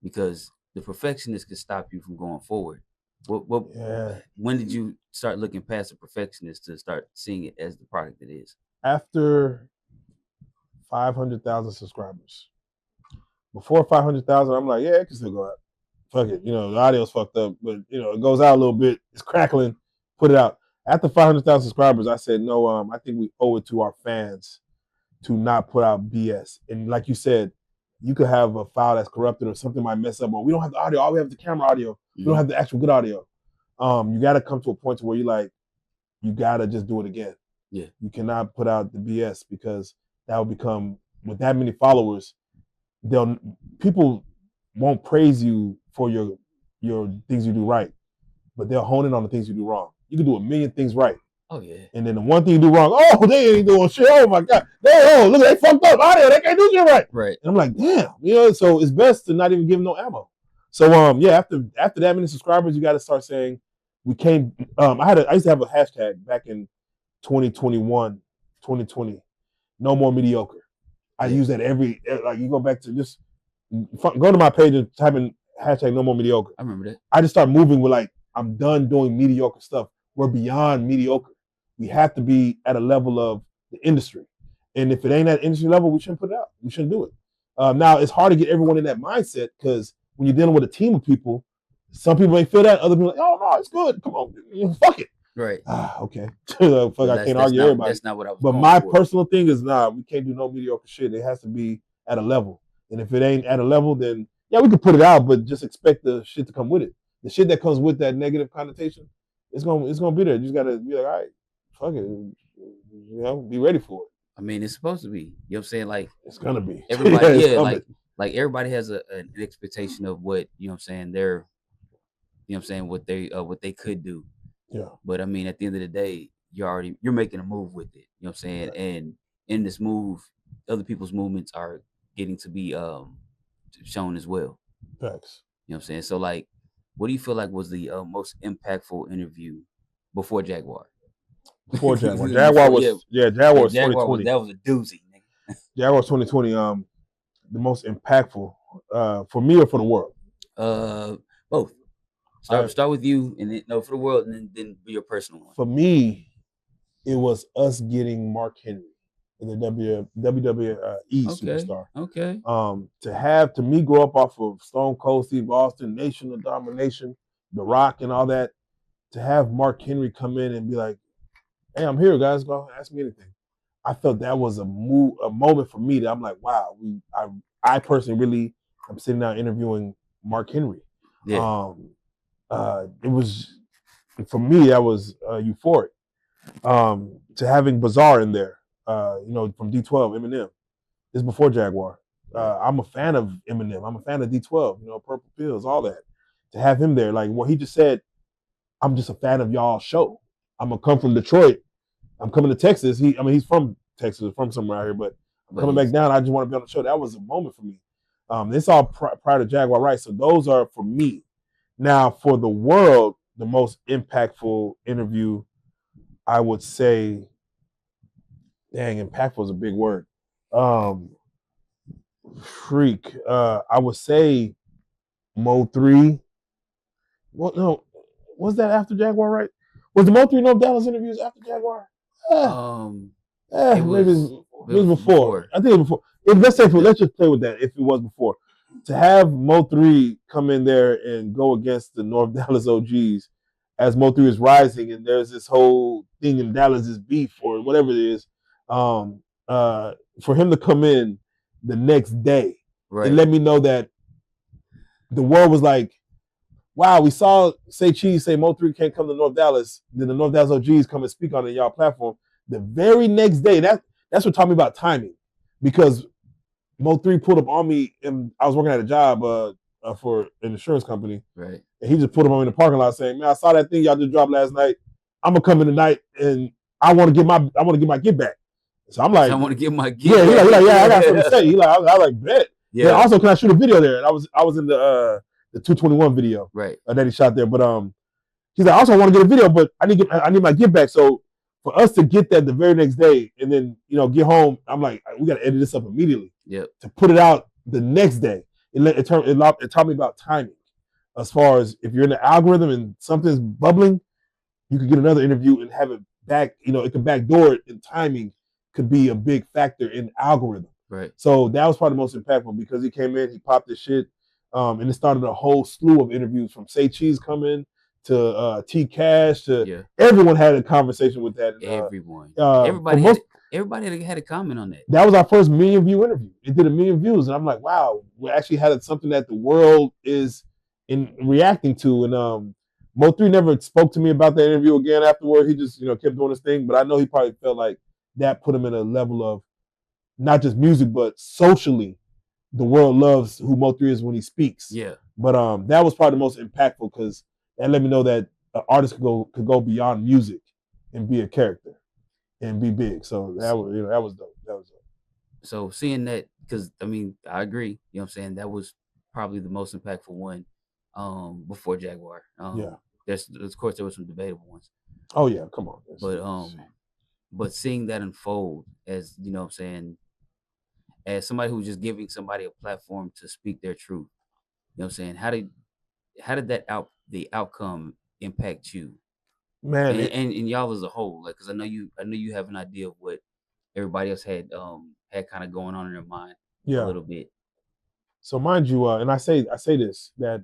because the perfectionist can stop you from going forward. When did you start looking past the perfectionist to start seeing it as the product it is? After 500,000 subscribers. Before 500,000, I'm like, yeah, it can still go out. Fuck it. The audio's fucked up, but it goes out a little bit. It's crackling. Put it out. After 500,000 subscribers, I said, no, I think we owe it to our fans to not put out BS. And like you said, you could have a file that's corrupted or something might mess up, or we don't have the audio. All we have is the camera audio. We don't have the actual good audio. You got to come to a point where you got to just do it again. Yeah. You cannot put out the BS, because that will become, with that many followers, people won't praise you for your things you do right, but they'll hone in on the things you do wrong. You can do a million things right. Oh yeah. And then the one thing you do wrong, they ain't doing shit. Oh my God. Look, they fucked up audio. They can't do shit right. Right. And I'm like, damn. So it's best to not even give them no ammo. So after that many subscribers, you got to start saying, we can't. I used to have a hashtag back in 2021, 2020. No more mediocre. I use that you go back to just go to my page and type in hashtag no more mediocre. I remember that. I just start moving with I'm done doing mediocre stuff. We're beyond mediocre. We have to be at a level of the industry. And if it ain't at industry level, we shouldn't put it out. We shouldn't do it. Now, it's hard to get everyone in that mindset, because when you're dealing with a team of people, some people may feel that. Other people are like, oh, no, it's good. Come on, fuck it. Right. Okay. Fuck, I can't argue everybody. That's not what I was. But my personal thing is, we can't do no mediocre shit. It has to be at a level. And if it ain't at a level, then we can put it out, but just expect the shit to come with it. The shit that comes with that negative connotation, it's gonna be there. You just gotta be like, all right, fuck it, be ready for it. I mean, it's supposed to be. You know what I'm saying? Like, it's gonna be. Everybody, like everybody has an expectation of what, you know what I'm saying, they're, you know what I'm saying, what they could do. Yeah. But I mean, at the end of the day, you're making a move with it. You know what I'm saying? Right. And in this move, other people's movements are getting to be shown as well. Thanks. You know what I'm saying? So like, what do you feel like was the most impactful interview before Jaguar? before Jaguar. Before, yeah, Jaguar was Jaguar was 2020. that was a doozy, nigga. Jaguar was 2020. The most impactful for me or for the world. Both. I, Start with you, and then no for the world, and then be your personal one. for me, it was us getting Mark Henry, the WWE Okay, superstar. okay, To me grow up off of Stone Cold Steve Austin, Nation of Domination, The Rock, and all that. To have Mark Henry come in and be like, "Hey, I'm here, guys. Go ask me anything." I felt that was a moment for me that I'm like, wow, I personally really am sitting down interviewing Mark Henry. yeah, It was for me that was euphoric. To having Bizarre in there, from D12, Eminem. This is before Jaguar. I'm a fan of Eminem. I'm a fan of D12. Purple Pills, all that. To have him there, like what he just said, I'm just a fan of y'all show. I'm gonna come from Detroit. I'm coming to Texas. He's from Texas, from somewhere out here, but I'm but coming back down. I just want to be on the show. That was a moment for me. This all prior to Jaguar, right? So those are for me. Now for the world, the most impactful interview, I would say, dang, impactful is a big word. Freak. I would say Mo3. Well, no, was that after Jaguar, right? Was the Mo3 No Dallas interviews after Jaguar? Eh, it maybe was it was before. I think it was before. Let's just play with that. If it was before, to have Mo3 come in there and go against the North Dallas OGs as Mo3 is rising, and there's this whole thing in Dallas is beef or whatever it is. For him to come in the next day, it let me know that the world was like, wow, we saw Say Cheese say Mo3 can't come to North Dallas. Then the North Dallas OGs come and speak on it in y'all platform. The very next day, that's what taught me about timing. Because Mo3 pulled up on me, and I was working at a job for an insurance company. Right. And he just pulled up on me in the parking lot saying, "Man, I saw that thing y'all just dropped last night. I'm gonna come in tonight, and I want to get my get back." So I'm like, I want to get my get back. He's like, yeah, I got something to say. I was like, bet. Yeah. Then also, can I shoot a video there? And I was in the 221 video, right, that he shot there. But he's like, I also want to get a video, but I need my get back. So for us to get that the very next day and then get home, I'm like, we got to edit this up immediately. Yep. To put it out the next day, it taught me about timing. As far as if you're in the algorithm and something's bubbling, you could get another interview and have it back. It could backdoor it, and timing could be a big factor in the algorithm. Right. So that was probably the most impactful because he came in, he popped this shit, and it started a whole slew of interviews from Say Cheese coming to T Cash to everyone had a conversation with that. Everyone, everybody had a comment on that. That was our first million view interview. It did 1 million views, and I'm like, wow, we actually had something that the world is reacting to. And Mo3 never spoke to me about that interview again afterward. He just kept doing his thing, but I know he probably felt like that put him in a level of not just music, but socially, the world loves who Mo3 is when he speaks. Yeah. But that was probably the most impactful because that let me know that an artist could go beyond music and be a character and be big. So that was dope. That was dope. So seeing that, because I agree. You know what I'm saying? That was probably the most impactful one before Jaguar. Yeah. There's of course there were some debatable ones. Oh yeah, come on. But seeing that unfold as you know what I'm saying, as somebody who's just giving somebody a platform to speak their truth. You know what I'm saying? How did the outcome impact you? Man, and y'all as a whole, like, because I know you have an idea of what everybody else had kind of going on in their mind a little bit. So mind you, and I say this, that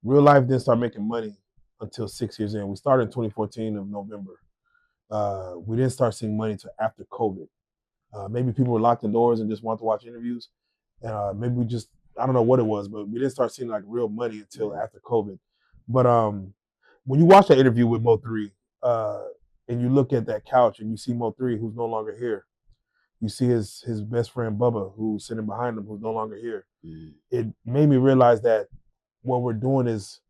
Reallyfe didn't start making money until 6 years in. We started in 2014 of November. We didn't start seeing money until after COVID. Maybe people were locked indoors and just wanted to watch interviews. Maybe we just, I don't know what it was, but we didn't start seeing like real money until after COVID. But when you watch that interview with Mo3, and you look at that couch and you see Mo3 who's no longer here, you see his best friend Bubba who's sitting behind him who's no longer here. It made me realize that what we're doing is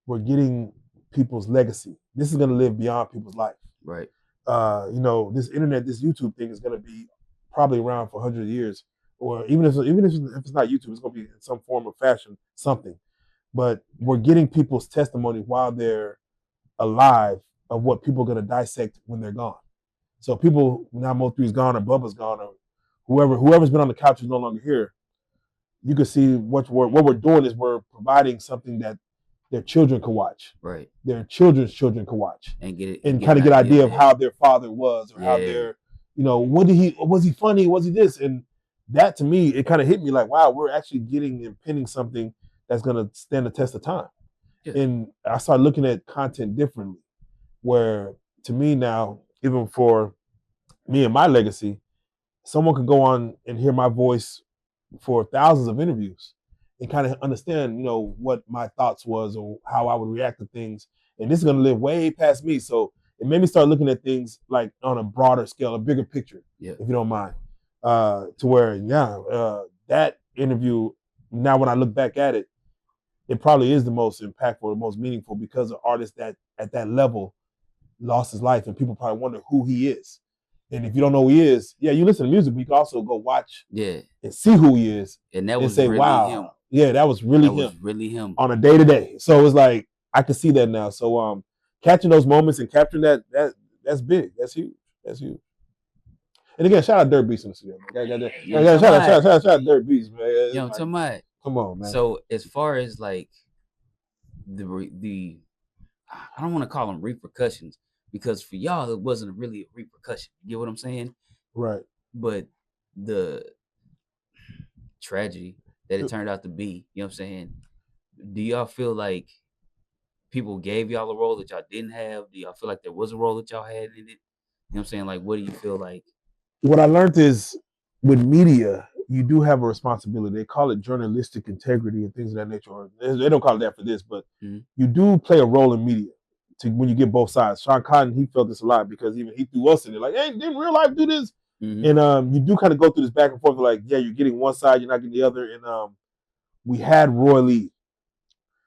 we're getting people's legacy. This is going to live beyond people's life. Right. This internet, this YouTube thing is going to be probably around for 100 years, or even if it's not YouTube, it's going to be in some form of fashion, something. But we're getting people's testimony while they're alive of what people are going to dissect when they're gone. So people now Mo3's gone or Bubba's gone or whoever's been on the couch is no longer here. You can see what we're doing is we're providing something that their children can watch, Right. their children's children can watch, And get it and get kind an of get an idea of that. how their father was or how Yeah. their, what did he was he funny, was he this, and that to me it kind of hit me like, wow, we're actually getting and pinning something that's gonna stand the test of time. Yeah. And I started looking at content differently, where to me now, even for me and my legacy, someone could go on and hear my voice for thousands of interviews and kind of understand, what my thoughts was or how I would react to things. And this is going to live way past me. So it made me start looking at things like on a broader scale, a bigger picture, if you don't mind. To where, that interview, now when I look back at it, it probably is the most impactful, the most meaningful, because an artist that at that level lost his life, and people probably wonder who he is. And if you don't know who he is, you listen to music, but you can also go watch and see who he is. And that was say, really wow, him. Yeah, that was really that him. was really him on a day to day. So it's like I can see that now. So catching those moments and capturing that's big. That's huge. That's huge. And again, shout out Dirt Beast in the studio. Shout out Dirt Beast, man. Come on, man. So as far as like the I don't want to call them repercussions, because for y'all it wasn't really a repercussion. You get what I'm saying? Right. But the tragedy that it turned out to be, you know what I'm saying? Do y'all feel like people gave y'all a role that y'all didn't have? Do y'all feel like there was a role that y'all had in it? You know what I'm saying? Like, what do you feel like? What I learned is with media, you do have a responsibility. They call it journalistic integrity and things of that nature. They don't call it that for this, but you do play a role in media when you get both sides. Sean Cotton, he felt this a lot because even he threw us in it. Like, hey, didn't Reallyfe do this? And you do kind of go through this back and forth. Like, yeah, you're getting one side, you're not getting the other. And we had Roy Lee.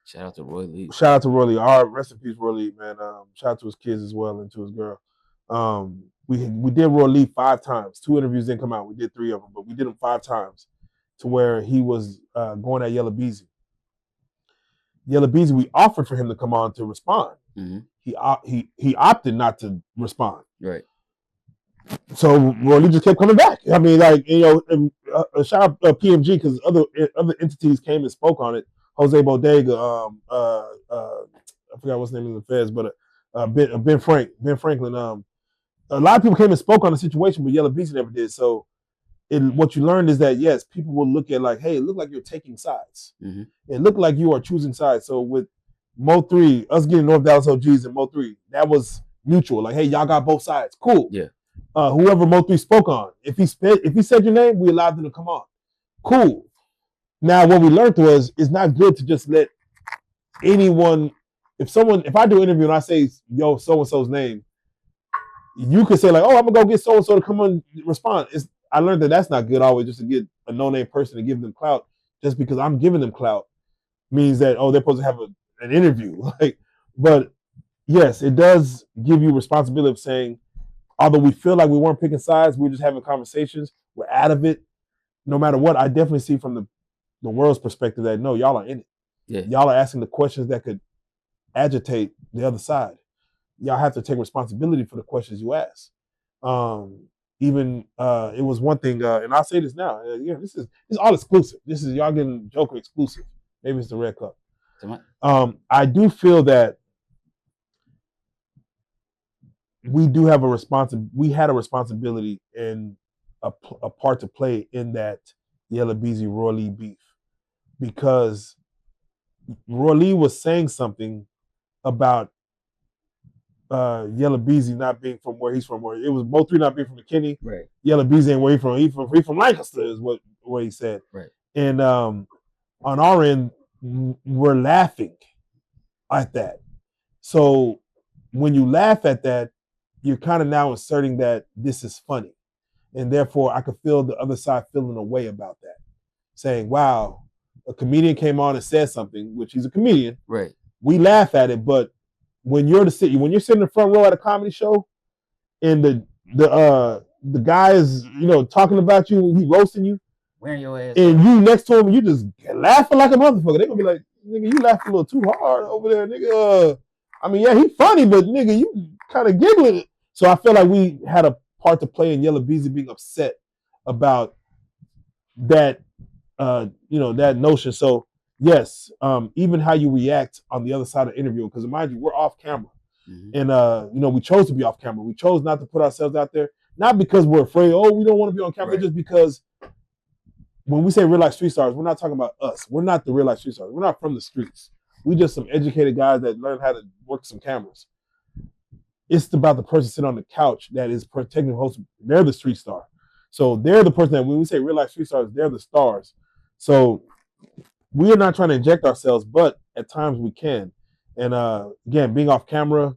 Shout out to Roy Lee. Shout out to Roy Lee. Our rest in peace, Roy Lee, man. Shout out to his kids as well and to his girl. We did Roy Lee 5 times. 2 interviews didn't come out. We did 3 of them, but we did them 5 times to where he was going at Yella Beezy. Yella Beezy, we offered for him to come on to respond. He opted not to respond. Right. So Roy Lee just kept coming back. I mean, like, shout out PMG because other entities came and spoke on it. Jose Bodega, I forgot what's the name of the feds, but Ben Franklin. A lot of people came and spoke on the situation, but Yella Beezy never did. So what you learned is that, yes, people will look at like, hey, it looked like you're taking sides. It looked like you are choosing sides. So with Mo3, us getting North Dallas OGs and Mo3, that was mutual. Like, hey, y'all got both sides. Cool. Yeah. Whoever Mo3 spoke on, if he said your name, we allowed them to come on. Cool. Now, what we learned was it's not good to just let anyone. If I do an interview and I say, yo, so and so's name, you could say like, oh, I'm gonna go get so and so to come on and respond. I learned that that's not good always, just to get a no-name person to give them clout just because I'm giving them clout means that, oh, they're supposed to have an interview. But yes, it does give you responsibility of saying, although we feel like we weren't picking sides, we were just having conversations, we're out of it. No matter what, I definitely see from the world's perspective that no, y'all are in it. Yeah. Y'all are asking the questions that could agitate the other side. Y'all have to take responsibility for the questions you ask. It was one thing, and I'll say this now. This is all exclusive. This is y'all getting Joker exclusive. Maybe it's the Red Cup. I do feel that we had a responsibility and a part to play in that Yella Beezy Roy Lee beef, because Roy Lee was saying something about Yella Beezy not being from where he's from. Where it was both 3 not being from McKinney. Right. Yella Beezy ain't where he's from. He from Lancaster is what he said. Right. And on our end, we're laughing at that. So when you laugh at that, you're kind of now asserting that this is funny. And therefore, I could feel the other side feeling a way about that. Saying, wow, a comedian came on and said something, which he's a comedian. Right. We laugh at it, but when you're sitting in the front row at a comedy show and the guy is, talking about you, he roasting you, wearing your ass, and you next to him, you just laughing like a motherfucker. They're gonna be like, nigga, you laughing a little too hard over there, nigga. I mean, yeah, he funny, but nigga, you kind of giggling. So I feel like we had a part to play in Yella Beezy being upset about that, that notion. So yes, even how you react on the other side of the interview, because mind you, we're off camera, and we chose to be off camera. We chose not to put ourselves out there, not because we're afraid. Oh, we don't want to be on camera, just because when we say real life street stars, we're not talking about us. We're not the real life street stars. We're not from the streets. We just some educated guys that learn how to work some cameras. It's about the person sitting on the couch that is protecting the host. They're the street star. So they're the person that when we say real life street stars, they're the stars. So we are not trying to inject ourselves, but at times we can. And again, being off camera,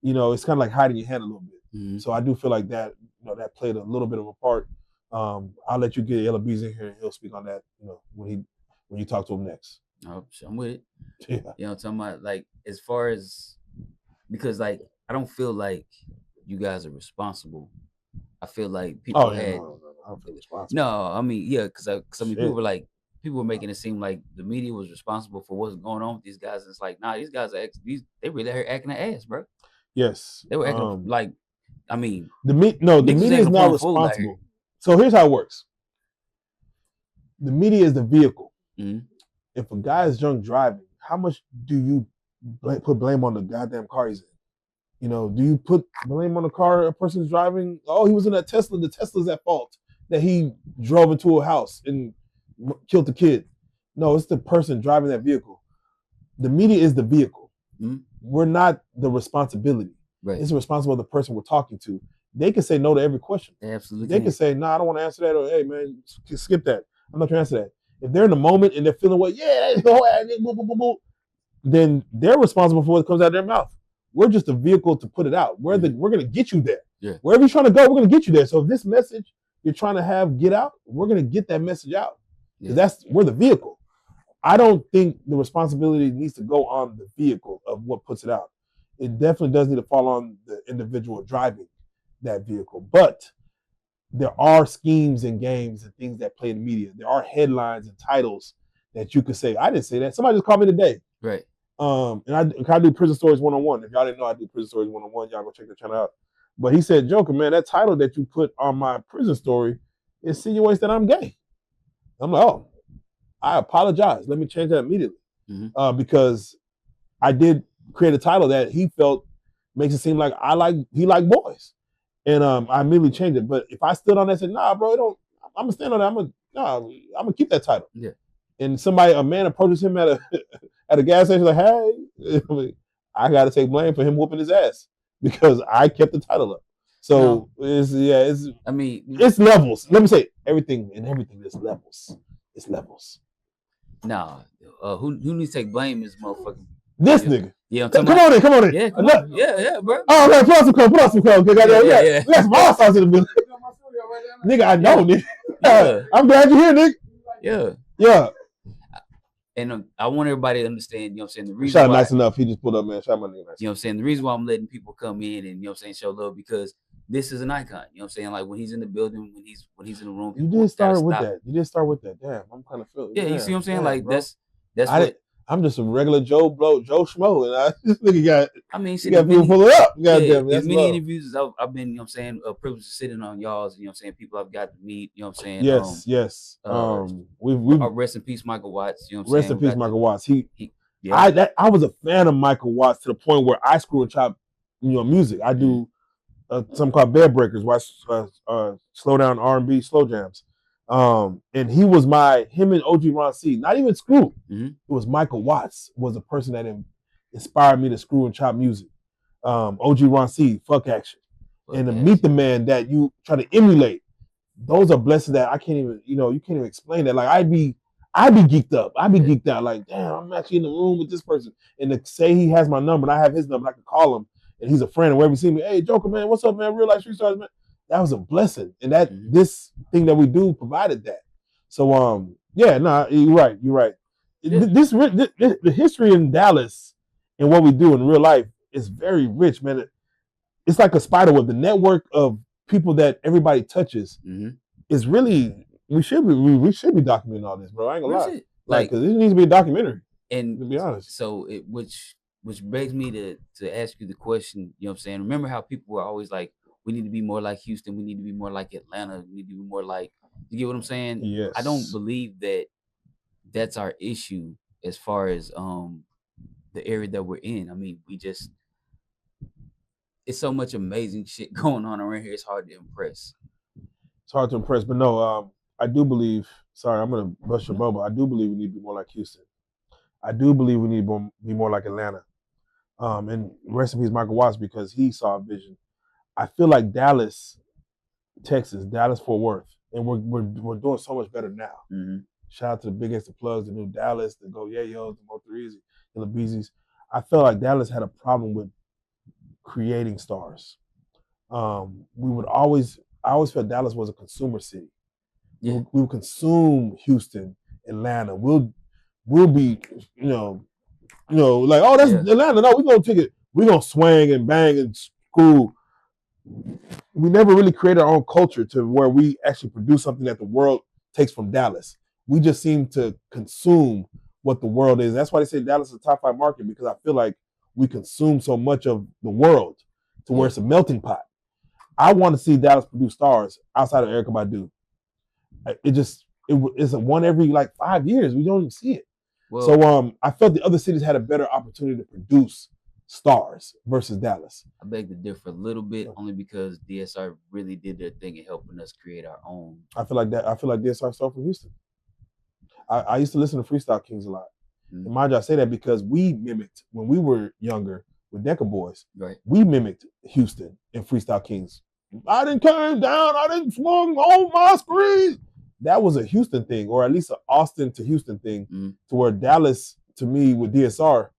it's kind of like hiding your hand a little bit. So I do feel like that, that played a little bit of a part. I'll let you get Ella Bees in here and he'll speak on that, when you talk to him next. Oh, I'm with it. Yeah. I'm talking about, like, as far as, because, like, I don't feel like you guys are responsible. I feel like people had. No, I don't feel responsible. No, I mean, yeah, because I mean, people were making it seem like the media was responsible for what's going on with these guys. And it's like, nah, these guys are they really are acting their ass, bro. Yes, they were acting like, I mean, the media is not responsible. So here's how it works. The media is the vehicle. If a guy is drunk driving, how much do you put blame on the goddamn car he's in? Do you put blame on the car a person's driving? Oh, he was in that Tesla. The Tesla's at fault that he drove into a house and killed the kid. No, it's the person driving that vehicle. The media is the vehicle. We're not the responsibility. Right. It's the responsibility of the person we're talking to. They can say no to every question. They absolutely They can say, no, I don't want to answer that. Or, hey, man, skip that. I'm not trying to answer that. If they're in the moment and they're feeling, well, yeah, then they're responsible for what comes out of their mouth. We're just a vehicle to put it out. We're going to get you there. Yeah. Wherever you're trying to go, we're going to get you there. So if this message you're trying to have get out, we're going to get that message out. Yeah. We're the vehicle. I don't think the responsibility needs to go on the vehicle of what puts it out. It definitely does need to fall on the individual driving that vehicle. But there are schemes and games and things that play in the media. There are headlines and titles that you could say, I didn't say that. Somebody just called me today. Right. And I do Prison Stories 101. If y'all didn't know, I do Prison Stories 101. Y'all go check the channel out. But he said, Joker, man, that title that you put on my prison story insinuates that I'm gay. I'm like, oh, I apologize. Let me change that immediately. Because I did create a title that he felt makes it seem like he liked boys. And I immediately changed it. But if I stood on that and said, nah, bro, I'm gonna stand on that. I'm gonna keep that title. Yeah. And a man approaches him at a gas station like, hey, I got to take blame for him whooping his ass because I kept the title up. So it's levels. Let me say everything is levels. It's levels. Nah, who needs to take blame is motherfucking this nigga. Yeah, come on in. Yeah, come on. Yeah, bro. Oh, man, put on some clothes. Yeah. Let's raw sauce in the middle. Nigga, I know, nigga. Yeah. I'm glad you're here, nigga. Yeah. And I want everybody to understand, you know what I'm saying, the reason Shot nice enough. He just pulled up, man. Shot my nigga nice. You know what I'm saying? The reason why I'm letting people come in and, you know what I'm saying, show love, because this is an icon. You know what I'm saying? Like when he's in the building, when he's in the room. You did start with that. Damn, I'm kind of feeling. Yeah, you see what I'm saying? Damn, like, bro. that's what. I'm just a regular Joe Schmo, and this nigga got. I mean, you got people pull it up. Goddamn, as many interviews as I've been, you know what I'm saying, privileged to sitting on y'all's, you know what I'm saying, people I've got to meet, you know what I'm saying. Yes. We rest in peace, Michael Watts. You know what I'm saying. Rest in peace, Michael Watts. I was a fan of Michael Watts to the point where I screw and chop, music. I do something called Bed Breakers, where I slow down R&B slow jams. And him and OG Ron C, not even Screw. It was Michael Watts was the person that inspired me to screw and chop music. OG Ron C, fuck action. And to meet the man that you try to emulate, those are blessings that I can't even, you can't even explain that. Like I'd be geeked up. I'd be geeked out. Like, damn, I'm actually in the room with this person. And to say he has my number and I have his number, I can call him and he's a friend. And wherever you see me, hey, Joker, man, what's up, man? Real life street stars, man. That was a blessing. And that this thing that we do provided that. So, you're right. Yeah. The history in Dallas and what we do in real life is very rich, man. It's like a spider web. The network of people that everybody touches is really, we should be documenting all this, bro. I ain't gonna lie. Like, because this needs to be a documentary. And to be honest. So which begs me to ask you the question, you know what I'm saying? Remember how people were always like, we need to be more like Houston. We need to be more like Atlanta. We need to be more like, you get what I'm saying? Yes. I don't believe that that's our issue as far as the area that we're in. I mean, it's so much amazing shit going on around here. It's hard to impress. It's hard to impress, but no, I do believe. Sorry, I'm gonna bust your bubble. I do believe we need to be more like Houston. I do believe we need to be more like Atlanta. And rest in peace, Michael Watts, because he saw a vision. I feel like Dallas, Texas, Dallas Fort Worth, and we're doing so much better now. Mm-hmm. Shout out to the Big Extra Plugs, the new Dallas, the Go Yayos, the Mo3s, the LaBeezys. I felt like Dallas had a problem with creating stars. I always felt Dallas was a consumer city. Yeah. We would consume Houston, Atlanta. We'll be, like, oh, that's Atlanta. No, we're gonna take it. We're gonna swing and bang and screw. We never really created our own culture to where we actually produce something that the world takes from Dallas. We just seem to consume what the world is. That's why they say Dallas is a top 5 market, because I feel like we consume so much of the world to where it's a melting pot. I want to see Dallas produce stars outside of Erykah Badu. It's a one every like 5 years. We don't even see it. Well, so I felt the other cities had a better opportunity to produce stars versus Dallas. I beg to differ a little bit, only because DSR really did their thing in helping us create our own. I feel like DSR stole from Houston. I used to listen to Freestyle Kings a lot. Mm-hmm. And mind you, I say that because we mimicked, when we were younger with Deca Boys, right? We mimicked Houston and Freestyle Kings. I didn't came down, I didn't swung on my screen. That was a Houston thing, or at least an Austin to Houston thing, to where Dallas, to me, with DSR,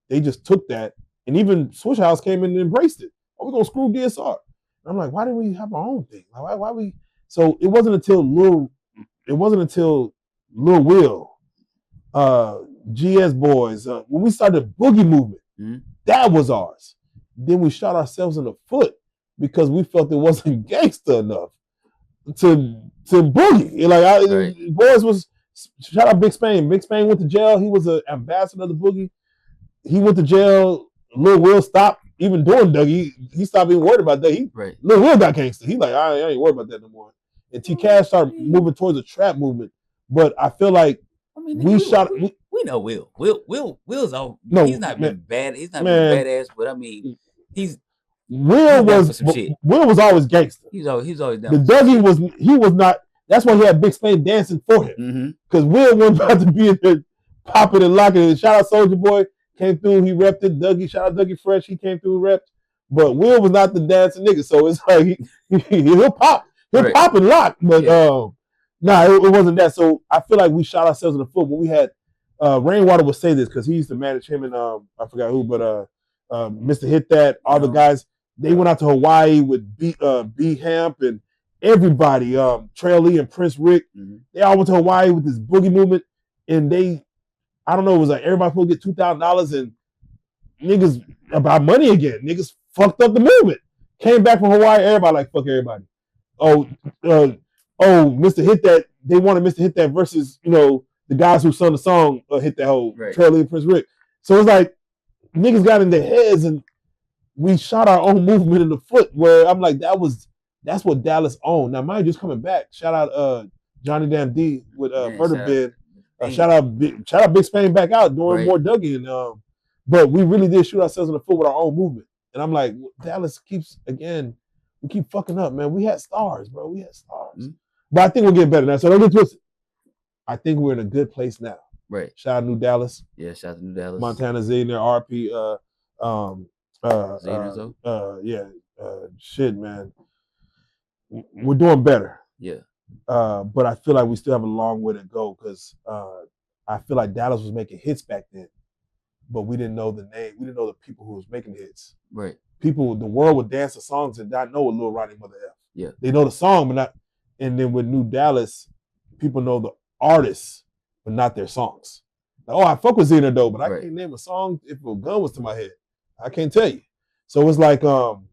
they just took that, and even Swish House came in and embraced it. Oh, we're gonna screw DSR. And I'm like, why didn't we have our own thing? Like, why we? So it wasn't until Lil Will, GS Boys, when we started Boogie Movement, that was ours. Then we shot ourselves in the foot because we felt it wasn't gangster enough to boogie. Like, Boys was, shout out Big Spain. Big Spain went to jail. He was an ambassador of the boogie. He went to jail. Lil Will stopped even doing Dougie. He stopped being worried about that. Lil Will got gangster. He like, I ain't worried about that no more. And T Cash started moving towards the trap movement. But I feel like we know Will. Will's all. No, he's not been bad. He's not been badass. But I mean, Will was always gangster. He's always down. The Dougie he was not. That's why he had Big Spain dancing for him. Because Will wasn't about to be in there popping and locking it. Shout out Soulja Boy, came through. He repped it. Dougie, shout out Dougie Fresh. He came through and repped. But Will was not the dancing nigga. So it's like he'll pop. He'll pop and lock. But it wasn't that. So I feel like we shot ourselves in the foot when we had Rainwater would say this because he used to manage him and I forgot who, but Mr. Hit That, all the guys, they went out to Hawaii with B Hamp and everybody, Trail Lee and Prince Rick. They all went to Hawaii with this boogie movement, and I don't know, it was like everybody supposed to get $2,000 and niggas about money again. Niggas fucked up the movement. Came back from Hawaii, everybody like, fuck everybody. Mr. Hit That, they wanted Mr. Hit That versus, the guys who sung the song Hit That whole Trail Lee and Prince Rick. So it's like niggas got in their heads and we shot our own movement in the foot where I'm like, that's what Dallas owned. Now mine just coming back. Shout out Johnny Damn D with Murder Bid. Shout out Big Spain back out doing more Dougie and but we really did shoot ourselves in the foot with our own movement. And I'm like, Dallas we keep fucking up, man. We had stars, bro. We had stars. But I think we'll get better now. So don't get twisted. I think we're in a good place now. Right. Shout out New Dallas. Yeah, shout out to New Dallas. Montana Z in there, RP. Shit, man. We're doing better. Yeah. But I feel like we still have a long way to go because I feel like Dallas was making hits back then, but we didn't know the name. We didn't know the people who was making hits. Right. The world would dance the songs and not know what Lil Ronnie Mother F. Yeah. They know the song, but not. And then with New Dallas, people know the artists, but not their songs. Like, I fuck with Xena though, but I can't name a song if a gun was to my head. I can't tell you. So it's like, I'm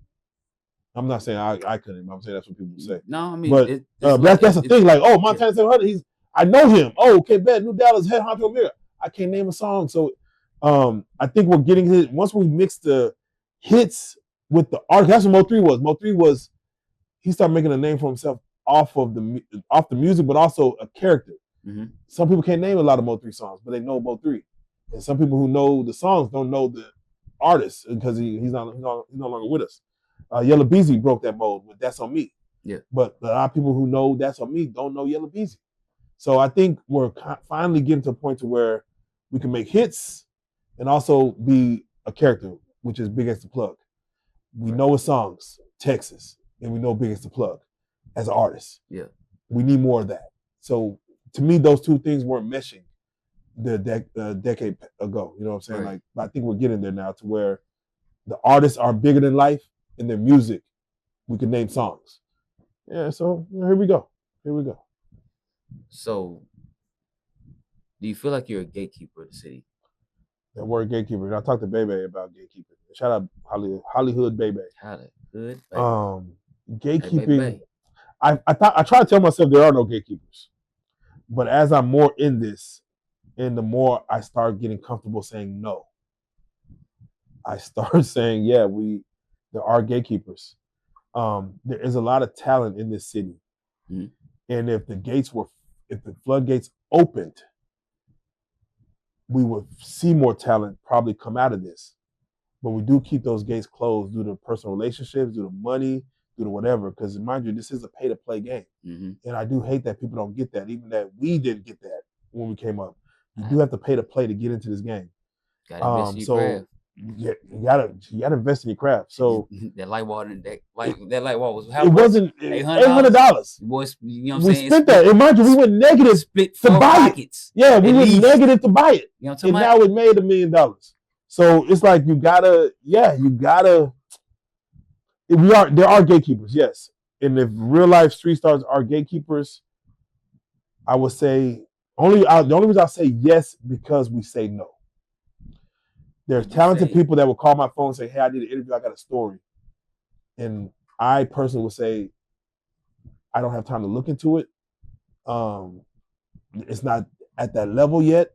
not saying I couldn't. I'm saying that's what people say. No, I mean, but that's the thing. Like, Montana 700, I know him. Oh, okay, bet New Dallas head honcho mirror. I can't name a song. So, I think we're getting it once we mix the hits with the art. That's what Mo3 was. Mo3 was he started making a name for himself off the music, but also a character. Mm-hmm. Some people can't name a lot of Mo3 songs, but they know Mo3. And some people who know the songs don't know the artist because he's no longer with us. Yella Beezy broke that mold with That's On Me. Yeah. But a lot of people who know That's On Me don't know Yella Beezy. So I think we're finally getting to a point to where we can make hits and also be a character, which is Big X the Plug. We know his songs, Texas, and we know Big X the Plug as an artist. Yeah. We need more of that. So to me, those two things weren't meshing the decade ago. You know what I'm saying? Right. Like I think we're getting there now to where the artists are bigger than life and their music, we can name songs. Yeah, so here we go. So, do you feel like you're a gatekeeper of the city? That word gatekeeper. And I talked to Bebe about gatekeeping. Shout out Hollywood Bebe. Hollywood, Gatekeeping. Hey, I try to tell myself there are no gatekeepers, but as I'm more in this, and the more I start getting comfortable saying no, I start saying, yeah, there are gatekeepers. There is a lot of talent in this city, mm-hmm. and if the floodgates opened, we would see more talent probably come out of this. But we do keep those gates closed due to personal relationships, due to money, due to whatever. Because mind you, this is a pay-to-play game, mm-hmm. and I do hate that people don't get that. Even that we didn't get that when we came up. You do have to pay to play to get into this game. Gotta invest in your craft. You gotta invest in your craft. So that light water and that light wall was it wasn't $800. Boys, you know what I'm we saying? Spent that. And mind you, we went negative to buy it. Yeah, we went negative to buy it. You know what I'm talking about? Now it made $1 million. So it's like you gotta. There are gatekeepers, yes. And if real life street stars are gatekeepers, I would say the only reason I say yes because we say no. There's talented people that will call my phone and say, hey, I need an interview, I got a story. And I personally would say, I don't have time to look into it. It's not at that level yet.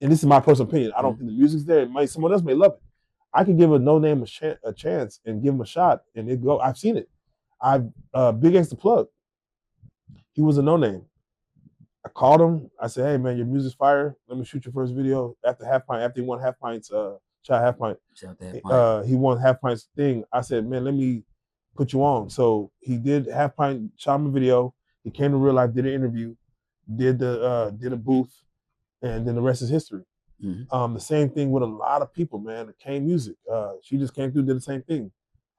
And this is my personal opinion. I don't think the music's there. Someone else may love it. I could give a no-name a chance and give him a shot and it go. I've seen it. Big X the Plug. He was a no-name. I called him. I said, hey, man, your music's fire. Let me shoot your first video. After he won Half Pints, shot Half Pint. He won Half Pint's thing. I said, man, let me put you on. So he did Half Pint, shot him a video. He came to Reallyfe, did an interview, did a booth, and then the rest is history. Mm-hmm. The same thing with a lot of people, man. The Kane Music. She just came through, did the same thing.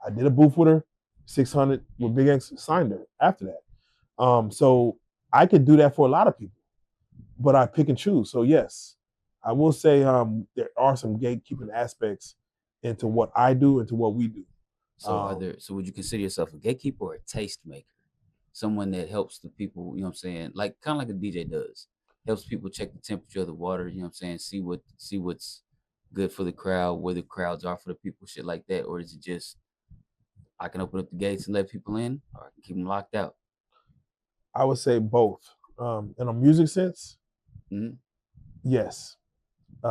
I did a booth with her, 600 with Big X, signed her after that. So I could do that for a lot of people, but I pick and choose. So yes, I will say there are some gatekeeping aspects into what I do and to what we do. So so would you consider yourself a gatekeeper or a tastemaker? Someone that helps the people, you know what I'm saying? Like kind of like a DJ does. Helps people check the temperature of the water, you know what I'm saying? See what's good for the crowd, where the crowds are for the people, shit like that. Or is it just I can open up the gates and let people in, or I can keep them locked out? I would say both. In a music sense, yes. We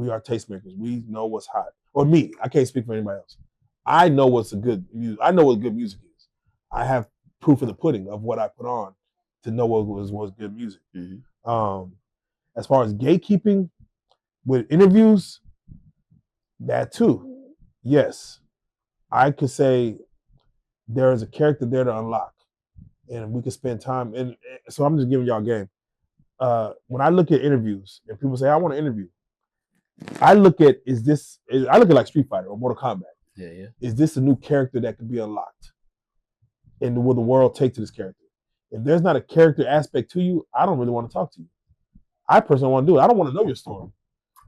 are tastemakers. We know what's hot. Or me, I can't speak for anybody else. I know what's a good music. I know what good music is. I have proof of the pudding of what I put on to know what was good music. As far as gatekeeping with interviews, that too. Yes. I could say there is a character there to unlock. And we could spend time. And so I'm just giving y'all a game. When I look at interviews and people say, I want to interview, I look at like Street Fighter or Mortal Kombat. Yeah. Is this a new character that can be unlocked? And will the world take to this character? If there's not a character aspect to you, I don't really want to talk to you. I personally want to do it. I don't want to know your story.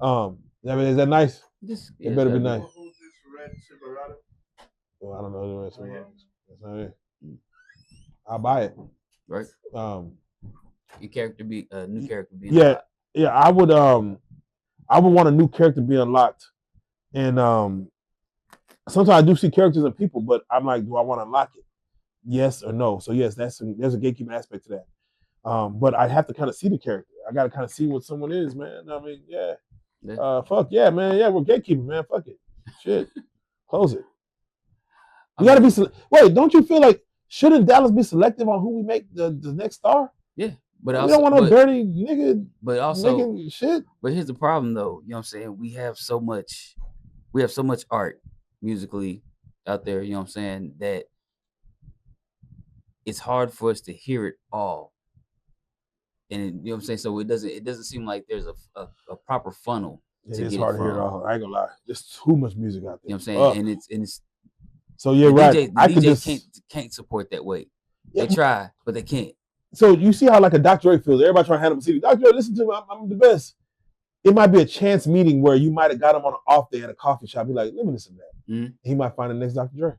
Is that nice? It better be nice. Who's this red Silverado? Well, I don't know the red Silverado. That's not it. I'll buy it. Right. Your character be a new character being unlocked. Yeah. I would want a new character to be unlocked. And sometimes I do see characters in people, but I'm like, do I want to unlock it? Yes or no? So yes, there's a gatekeeping aspect to that. But I have to kind of see the character. I got to kind of see what someone is, man. I mean, yeah. Fuck yeah, man. Yeah, we're gatekeeping, man. Fuck it. Shit. Close it. You got to be. Wait, don't you feel like shouldn't Dallas be selective on who we make the next star? Yeah, but We also, don't want no dirty nigga but also, making shit. but here's the problem, though. You know what I'm saying? We have so much art musically out there. You know what I'm saying? That it's hard for us to hear it all. And you know what I'm saying? So it doesn't seem like there's a proper funnel It to is get hard it to hear it from. all. I ain't gonna lie. There's too much music out there. You know what I'm saying? And it's so you're the right. DJ, I the could DJ just can't support that weight. yeah, They try, but they can't. so you see how like a Dr. Dre feels. Everybody trying to hand him a CD. Dr. Dre, listen to me. I'm the best. It might be a chance meeting where you might have got him on an off day at a coffee shop. Be like, let me listen to that. Mm-hmm. He might find the next Dr. Dre.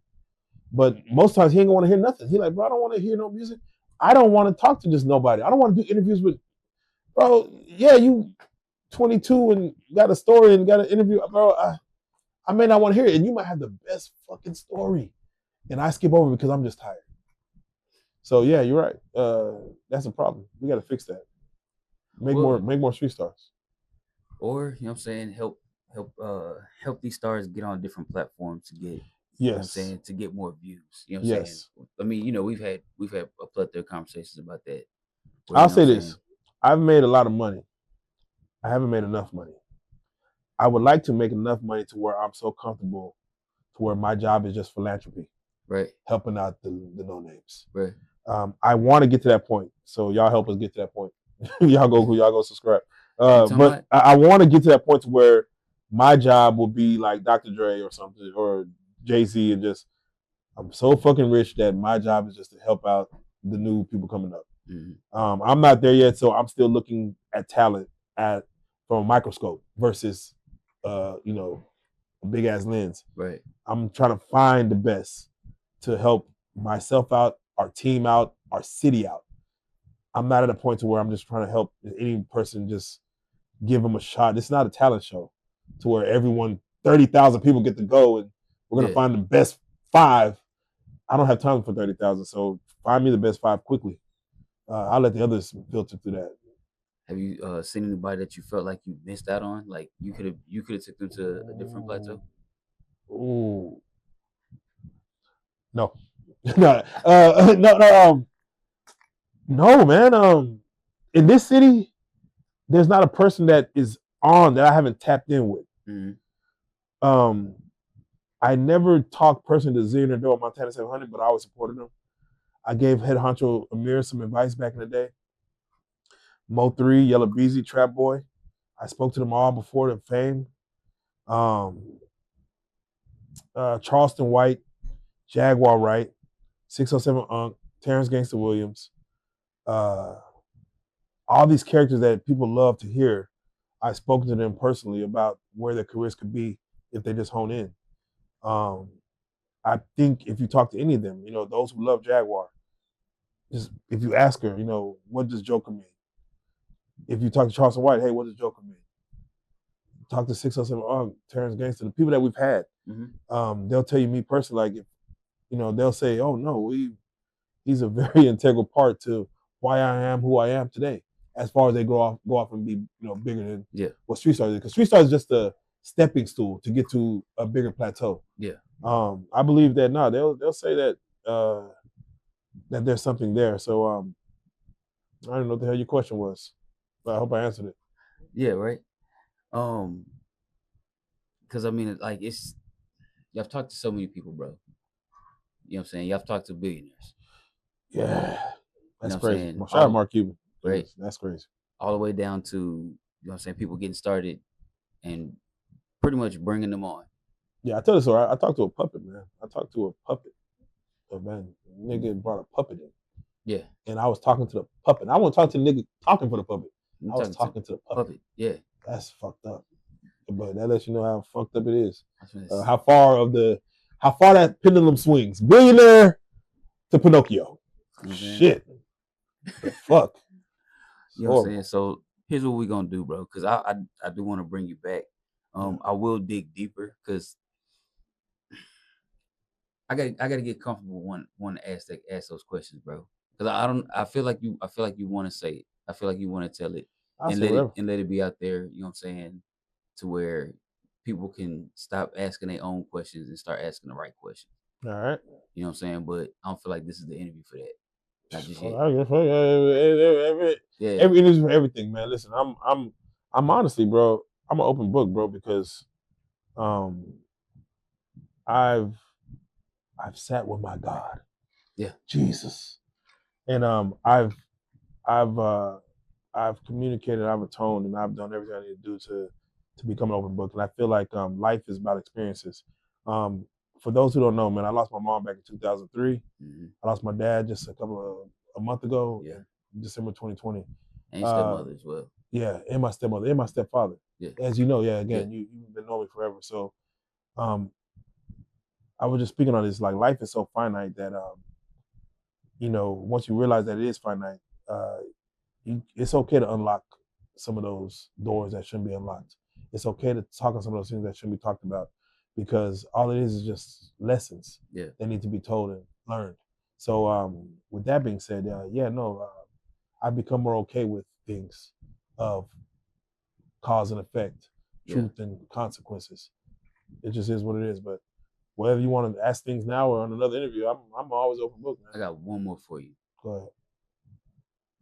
But most times he ain't gonna want to hear nothing. He like, bro, I don't want to hear no music. I don't want to talk to just nobody. I don't want to do interviews with, bro. Yeah, you 22 and got a story and got an interview, bro. I may not want to hear it, and you might have the best fucking story, and I skip over because I'm just tired. So yeah, you're right. That's a problem. We got to fix that. Make more street stars. Or you know what I'm saying, help these stars get on different platforms to get. You know what I'm saying, to get more views. You know what I'm saying? I mean, you know, we've had a plethora of conversations about that. I'll say this. I've made a lot of money. I haven't made enough money. I would like to make enough money to where I'm so comfortable to where my job is just philanthropy. Right. Helping out the no names. Right. I want to get to that point. So y'all help us get to that point. y'all go subscribe. But I want to get to that point to where my job will be like Dr. Dre or something, or Jay-Z, and just I'm so fucking rich that my job is just to help out the new people coming up. Mm-hmm. I'm not there yet, so I'm still looking at talent from a microscope versus a big ass lens. Right. I'm trying to find the best to help myself out, our team out, our city out. I'm not at a point to where I'm just trying to help any person, just give them a shot. It's not a talent show to where 30,000 people get to go and we're going to find the best 5. I don't have time for 30,000. So find me the best 5 quickly. I'll let the others filter through that. Have you seen anybody that you felt like you missed out on? Like you could have took them to a different plateau? Ooh. No. No, man. In this city, there's not a person that is on that I haven't tapped in with. Mm-hmm. I never talked personally to Zia Nardone Montana 700, but I always supported them. I gave head honcho Amir some advice back in the day. Mo3, Yellow Beezy, Trap Boy. I spoke to them all before the fame. Charleston White, Jaguar Wright, 607 Unk, Terrence Gangster Williams. All these characters that people love to hear, I've spoken to them personally about where their careers could be if they just hone in. I think if you talk to any of them, those who love Jaguar, just if you ask her, what does Joker mean? If you talk to Charleston White, hey, what does Joker mean? Talk to 607 Terrence Gangster, the people that we've had, they'll tell you me personally, like, if, they'll say, oh no, he's a very integral part to why I am who I am today. As far as they go off and be, bigger than what Street Stars is, because Street Stars is just a stepping stool to get to a bigger plateau. Yeah. I believe that they'll say that that there's something there. So I don't know what the hell your question was, but I hope I answered it. Yeah, right. Because I mean, like y'all talked to so many people, bro. You know what I'm saying? Y'all talked to billionaires. Yeah, that's crazy. Shout out Mark Cuban. Right. That's crazy. All the way down to, you know what I'm saying, people getting started and pretty much bringing them on. Yeah, I tell you so. I talked to a puppet, man. I talked to a puppet. Oh, man, nigga brought a puppet in. Yeah. And I was talking to the puppet. I won't talk to the nigga talking for the puppet. I was talking to the puppet. Yeah. That's fucked up. But that lets you know how fucked up it is. How far that pendulum swings. Billionaire to Pinocchio. Shit. The fuck. You know what I'm saying? So here's what we're gonna do, bro. Because I do want to bring you back. I will dig deeper because I gotta get comfortable when ask those questions, bro. Because I feel like you want to say it. I feel like you want to tell it and let it be out there. You know what I'm saying? To where people can stop asking their own questions and start asking the right questions. All right. You know what I'm saying? But I don't feel like this is the interview for that. Not just yet. Yeah. Every interview for everything, man. Listen, I'm honestly, bro. I'm an open book, bro, because um, I've sat with my God, Yeah. Jesus, and I've I've communicated, I've atoned, and I've done everything I need to do to become an open book. And I feel like life is about experiences. For those who don't know, man, I lost my mom back in 2003. Mm-hmm. I lost my dad just a month ago, Yeah. in December 2020. And your stepmother as well. Yeah, and my stepmother, and my stepfather. Yeah. As you know, yeah, again, you've been knowing me forever. So I was just speaking on this, like life is so finite that once you realize that it is finite, uh, it's okay to unlock some of those doors that shouldn't be unlocked. It's okay to talk on some of those things that shouldn't be talked about, because all it is just lessons that need to be told and learned. So with that being said, I've become more okay with things of cause and effect, truth and consequences. It just is what it is. But whether you want to ask things now or on another interview, I'm always open book, man. I got one more for you. Go ahead.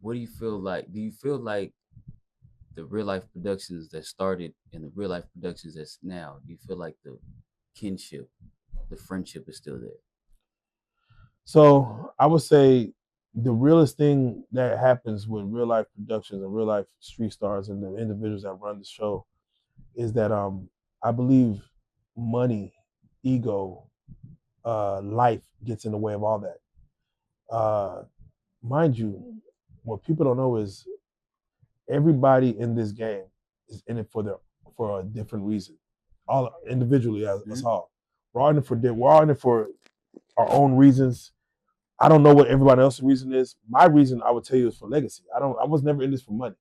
What do you feel like? Do you feel like the real life productions that started and the real life productions that's now, do you feel like the kinship, the friendship is still there? So I would say the realest thing that happens with real life productions and real life street stars and the individuals that run the show is that I believe money, ego, life gets in the way of all that. Mind you, what people don't know is everybody in this game is in it for a different reason. All individually as us all. We're all in it for our own reasons. I don't know what everybody else's reason is. My reason, I would tell you, is for legacy. I was never in this for money.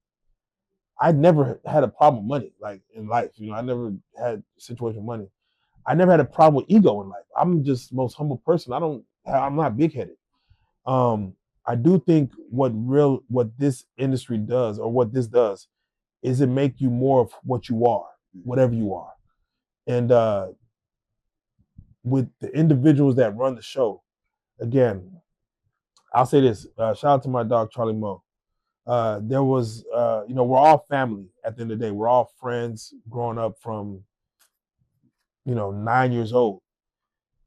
I never had a problem with money, like in life. I never had a situation with money. I never had a problem with ego in life. I'm just the most humble person. I'm not big headed. I do think what this industry does, or what this does, is it make you more of what you are, whatever you are. And with the individuals that run the show, again, I'll say this. Shout out to my dog, Charlie Moe. There was, we're all family at the end of the day. We're all friends growing up from, 9 years old.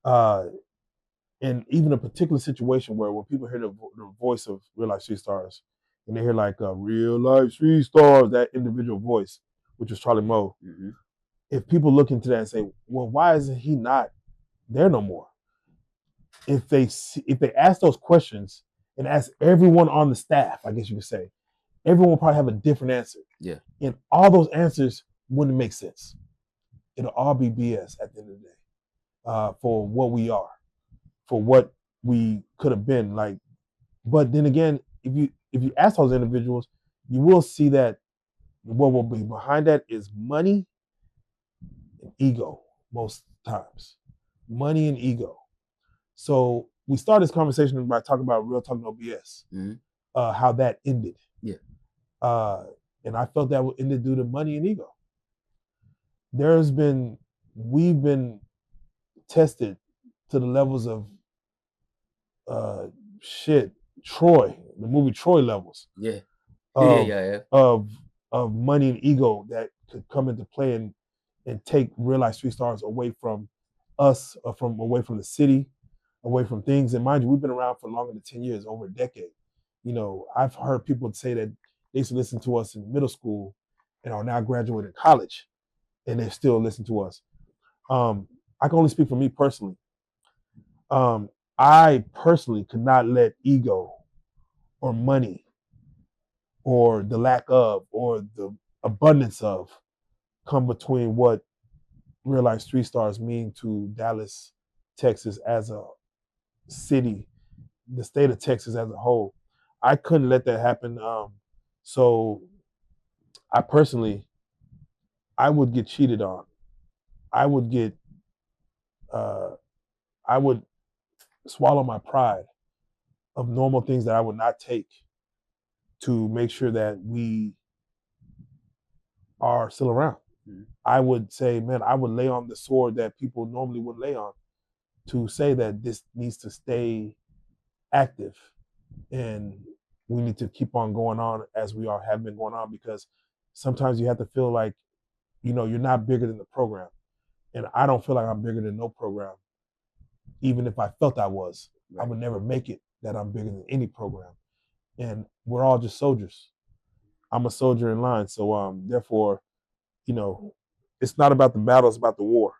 And even a particular situation where when people hear the voice of real life street stars, and they hear like real life street stars, that individual voice, which was Charlie Moe, if people look into that and say, well, why isn't he not there no more? If they ask those questions and ask everyone on the staff, I guess you could say, everyone will probably have a different answer. Yeah. And all those answers wouldn't make sense. It'll all be BS at the end of the day, for what we are, for what we could have been. Like, but then again, if you ask those individuals, you will see that what will be behind that is money and ego most times. Money and ego. So we started this conversation by talking about Real Talk No BS, how that ended. Yeah. And I felt that ended due to money and ego. We've been tested to the levels of Troy, the movie Troy levels. Yeah. Of money and ego that could come into play and take real life street stars away from us, or away from the city, away from things. And mind you, we've been around for longer than 10 years, over a decade. I've heard people say that they used to listen to us in middle school and are now graduating college, and they still listen to us. I can only speak for me personally. I personally could not let ego or money or the lack of or the abundance of come between what real life street stars mean to Dallas, Texas as a city, the state of Texas as a whole. I couldn't let that happen. So I personally, I would get cheated on. I would get, I would swallow my pride of normal things that I would not take to make sure that we are still around. I would say, man, I would lay on the sword that people normally would lay on to say that this needs to stay active, and we need to keep on going on as we all have been going on, because sometimes you have to feel like, you're not bigger than the program. And I don't feel like I'm bigger than no program. Even if I felt I was, I would never make it that I'm bigger than any program. And we're all just soldiers. I'm a soldier in line. So therefore, it's not about the battle, it's about the war.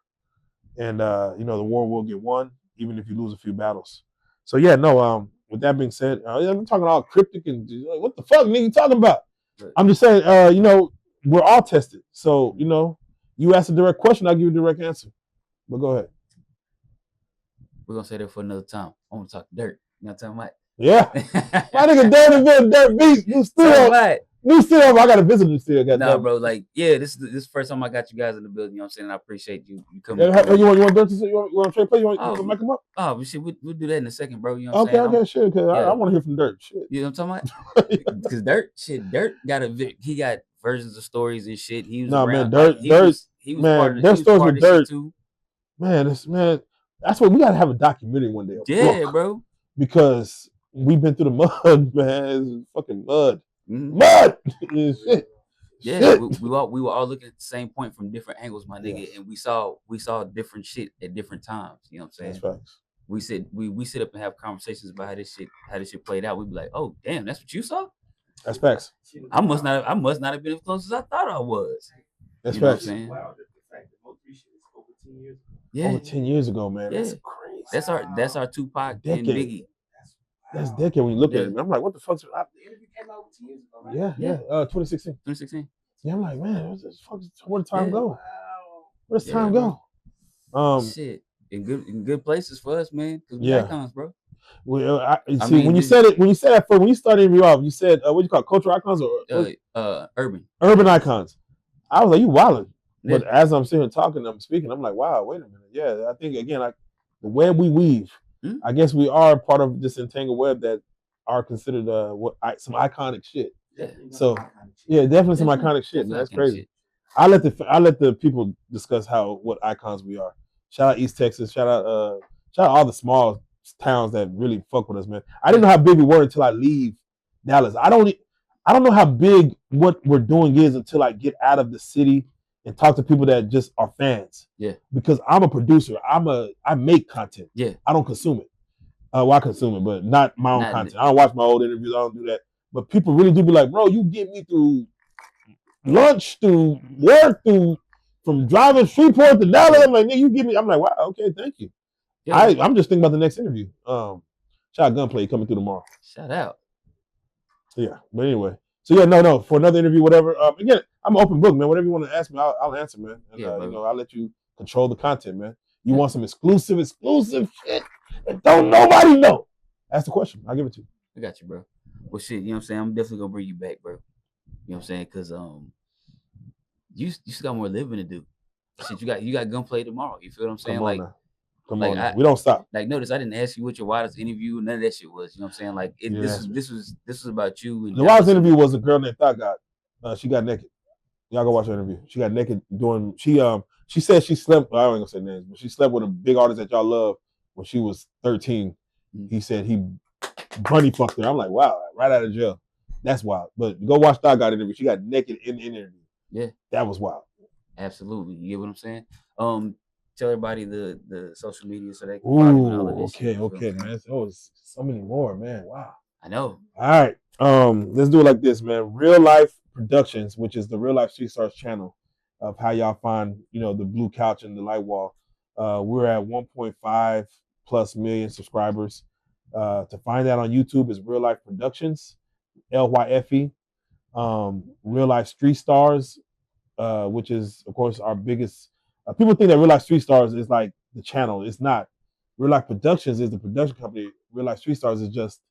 And the war will get won, even if you lose a few battles. So yeah, no, with that being said, I'm talking all cryptic and like, what the fuck nigga you talking about? Right. I'm just saying, we're all tested. So, you ask a direct question, I'll give you a direct answer. But go ahead. We're gonna say that for another time. I want to talk dirt. You know what I'm talking about? Yeah. My nigga Dirt and Dirt Beast. New studio. I got a visit to studio. Nah, bro. Like, yeah, this is the first time I got you guys in the building. You know what I'm saying? I appreciate you coming. Yeah, you want Dirt to say? You want to trade play? You want to make him up? Oh, shit, we'll do that in a second, bro. You know what I'm saying? Okay, shit. Cause I want to hear from Dirt. Shit. You know what I'm talking about? Because Dirt he got versions of stories and shit. He was around. Dirt. He was part of their stories with Dirt too. Man, that's what we gotta have a documentary one day. Yeah, bro. Because we've been through the mud, man. It's fucking mud. Mm-hmm. Mud. Shit. Yeah, shit. We were all looking at the same point from different angles, my nigga, and we saw different shit at different times. You know what I'm saying? That's facts. We sit up and have conversations about how this shit played out. We'd be like, oh damn, that's what you saw? That's facts. I must not have been as close as I thought I was. That's facts. Yeah. Over 10 years ago, man. Yeah. That's crazy. That's our Tupac and Biggie. That's decade when you look at it. I'm like, what the fuck? The interview came out 10 years ago, right? Yeah. 2016. 2016. Yeah, I'm like, man, where did time go? Where does time go? Shit. In good places for us, man. Icons, bro. Well, when you said that first, when you started interview off, you said what do you call it, cultural icons or urban icons. I was like, you wildin'. But as I'm sitting here talking, I'm speaking, I'm like, wow, wait a minute. Yeah, I think again, like the web we weave. Mm-hmm. I guess we are part of this entangled web that are considered some iconic shit. Yeah. So definitely some iconic shit. Man. That's crazy. Shit. I let the people discuss what icons we are. Shout out East Texas. Shout out all the small towns that really fuck with us, man. I didn't know how big we were until I leave Dallas. I don't know how big what we're doing is until I get out of the city and talk to people that just are fans. Yeah. Because I'm a producer. I make content. Yeah. I don't consume it. Well, I consume it, but not my own content. I don't watch my old interviews. I don't do that. But people really do be like, bro, you get me through lunch, through work, from driving Shreveport to Dallas. I'm like, you get me. I'm like, wow, okay, thank you. Yeah. I'm just thinking about the next interview. Shout out Gunplay coming through tomorrow. Shout out. Yeah, but anyway. So yeah, no, for another interview, whatever. Again, I'm an open book, man. Whatever you want to ask me, I'll answer, man. And I'll let you control the content, man. You want some exclusive shit that don't nobody know? Ask the question. I'll give it to you. I got you, bro. Well, shit, you know what I'm saying? I'm definitely gonna bring you back, bro. You know what I'm saying? Because you still got more living to do. Shit, you got Gunplay tomorrow. You feel what I'm saying? Come on, we don't stop. Like, notice I didn't ask you what your wildest interview. None of that shit was. You know what I'm saying? Like, this was about you. And the wildest interview was a girl named Thought God. She got naked. Y'all go watch her interview. She got naked doing. She said she slept. I ain't gonna say names, but she slept with a big artist that y'all love when she was 13. Mm-hmm. He said he bunny fucked her. I'm like, wow, right out of jail. That's wild. But go watch Thought God interview. She got naked in the interview. Yeah, that was wild. Absolutely. You get what I'm saying? Tell everybody the social media so they can follow you and all of this. Okay, man. It's so many more, man. Wow. I know. All right. Let's do it like this, man. Reallyfe Productions, which is the Reallyfe Street Stars channel of how y'all find, the blue couch and the light wall. We're at 1.5 plus million subscribers. To find that on YouTube is Reallyfe Productions, LYFE. Reallyfe Street Stars, which is of course our biggest. People think that Reallyfe Street Stars is like the channel. It's not. Reallyfe Productions is the production company. Reallyfe Street Stars is just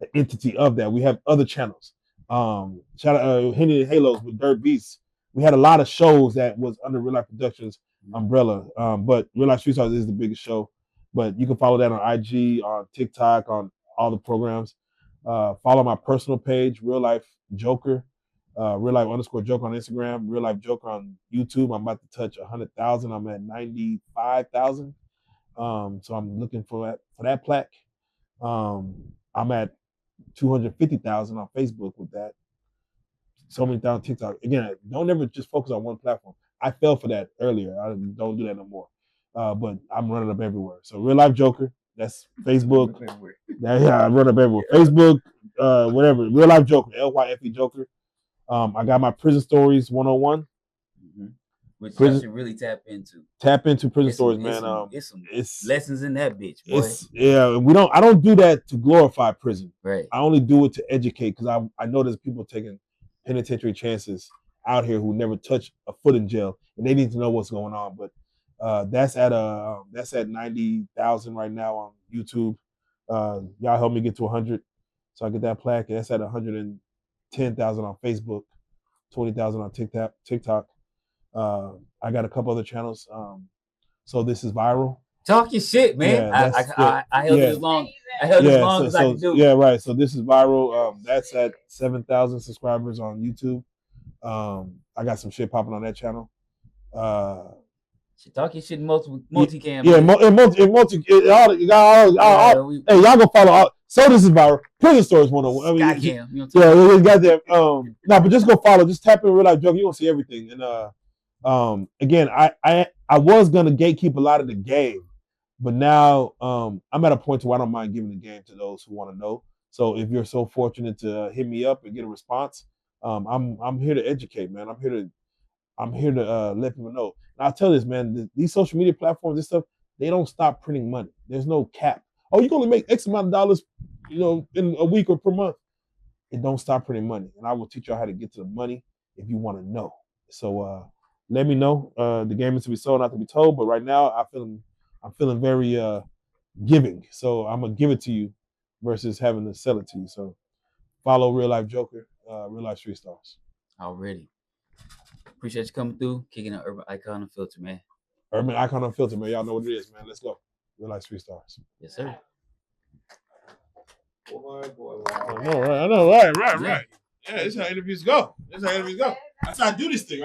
an entity of that. We have other channels. Shout out Henny and Halos with Dirt Beats. We had a lot of shows that was under Reallyfe Productions umbrella. But Reallyfe Street Stars is the biggest show. But you can follow that on IG, on TikTok, on all the programs. Follow my personal page, Reallyfe Joker. Reallyfe_Joker on Instagram, Reallyfe Joker on YouTube. I'm about to touch 100,000. I'm at 95,000. So I'm looking for that plaque. I'm at 250,000 on Facebook with that. So many thousand TikTok. Again, don't ever just focus on one platform. I fell for that earlier. I don't do that no more. But I'm running up everywhere. So Real Life Joker, that's Facebook. I run up everywhere. Facebook, whatever. Real Life Joker, LYFE Joker. I got my Prison Stories 101. Mm-hmm. Which Prison, you should really tap into. Prison Stories, man. It's lessons in that bitch, boy. I don't do that to glorify prison. Right. I only do it to educate because I know there's people taking penitentiary chances out here who never touch a foot in jail, and they need to know what's going on. But that's at 90,000 right now on YouTube. Y'all help me get to 100, so I get that plaque. And that's at 110,000 on Facebook, 20,000 on TikTok. I got a couple other channels. So this is viral. Talking shit, man. Yeah, I held it as long. I held as long as I could do. Yeah, right. So this is viral. That's at 7,000 subscribers on YouTube. I got some shit popping on that channel. Talking shit multi-cam. Yeah, hey, y'all go follow. So this is viral. Prison Stories 101. I mean, goddamn, you know yeah, goddamn. But just go follow. Just tap in Real Life Joke. You gonna see everything. And again, I was gonna gatekeep a lot of the game, but now I'm at a point where I don't mind giving the game to those who want to know. So if you're so fortunate to hit me up and get a response, I'm here to educate, man. I'm here to let people know. And I'll tell you this, man. These social media platforms, this stuff, they don't stop printing money. There's no cap. Oh, you can only make X amount of dollars, in a week or per month. It don't stop printing money, and I will teach you how to get to the money if you want to know. So let me know. The game is to be sold, not to be told. But right now, I'm feeling very giving. So I'm gonna give it to you versus having to sell it to you. So follow Real Life Joker, Real Life Street Stars. Already. Appreciate you coming through, kicking an Urban Icon Unfiltered, man. Urban Icon Unfiltered, man. Y'all know what it is, man. Let's go. Real Life Street Stars. Yes, sir. Boy. I know, right? Right. Yeah, this is how interviews go. That's how I do this thing.